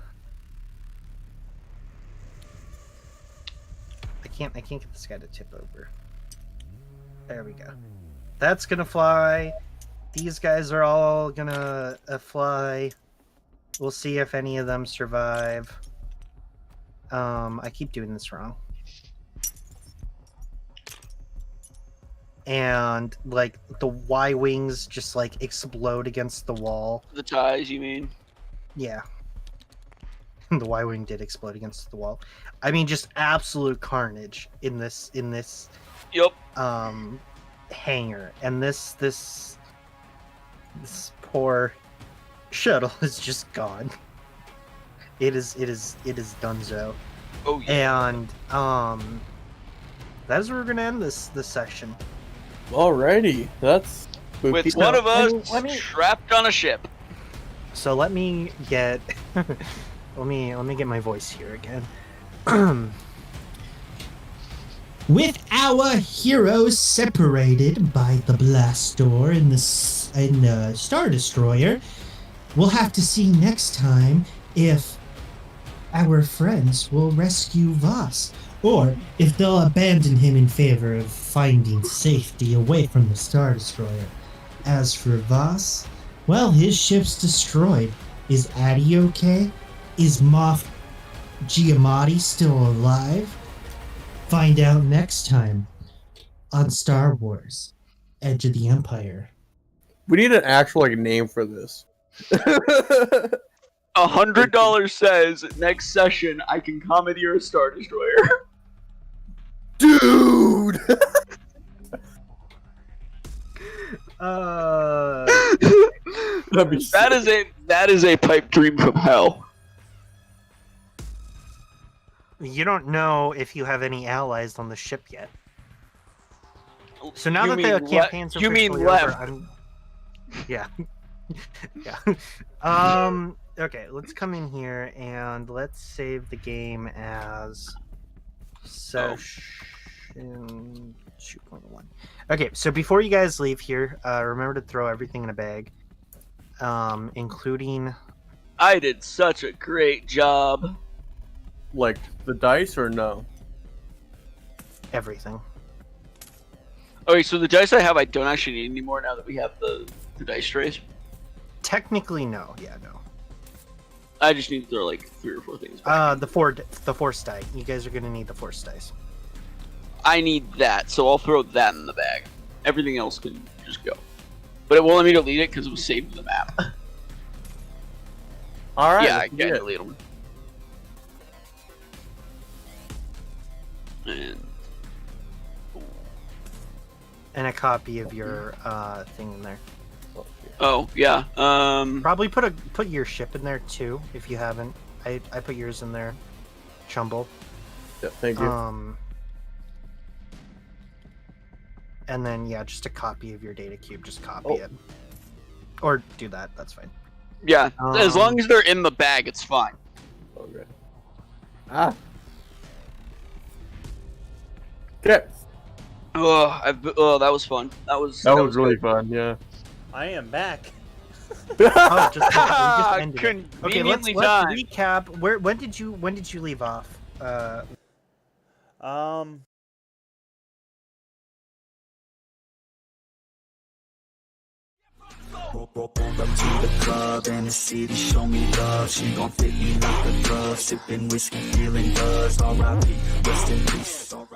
can't get this guy to tip over. There we go. That's gonna fly. These guys are all gonna fly. We'll see if any of them survive. I keep doing this wrong. And like the Y wings just like explode against the wall. The ties, you mean? Yeah. The Y wing did explode against the wall. I mean, just absolute carnage in this Yep. hangar, and this poor shuttle is just gone. It is donezo. Oh yeah. And that is where we're gonna end this session. Alrighty, that's spooky. With one of us let me- trapped on a ship. So let me get let me get my voice here again. With our heroes separated by the blast door in the Star Destroyer, we'll have to see next time if our friends will rescue Voss, or if they'll abandon him in favor of finding safety away from the Star Destroyer. As for Voss, well, his ship's destroyed. Is Addy okay? Is Moff Giamatti still alive? Find out next time on Star Wars: Edge of the Empire. We need an actual name for this. $100 says next session I can commandeer a Star Destroyer. Dude! That'd be that is a pipe dream from hell. You don't know if you have any allies on the ship yet. So now You that mean the campaign's you mean officially left. over, yeah. Okay, let's come in here and let's save the game as session 2.1. Okay, so before you guys leave here, remember to throw everything in a bag, including I did such a great job. Like the dice or no? everything. Okay, so the dice I have I don't actually need anymore now that we have the dice trays. Technically, no. Yeah, no. I just need to throw like 3 or 4 things back. The force die. You guys are gonna need the force dice. I need that, so I'll throw that in the bag. Everything else can just go. But it won't let me delete it because it was saved in the map. Alright, yeah, I let's can't do it. delete them. And And a copy of your thing in there. oh yeah, Probably put your ship in there too if you haven't. I put yours in there. Chumble. Yeah, thank you. And then yeah, just a copy of your data cube. Just copy Oh. it, or do that. That's fine. Yeah, as Um, long as they're in the bag, it's fine. Okay. Ah. Okay. Oh, that was fun. That was really good. fun. Yeah. I am back. Oh, just ended it. Okay, let's Conveniently let's timed. recap. When did you leave off? Pulled up to the club and the city show me love. She gon' fit me like a glove. Sipping whiskey, feeling buzz. R.I.P. Rest in peace.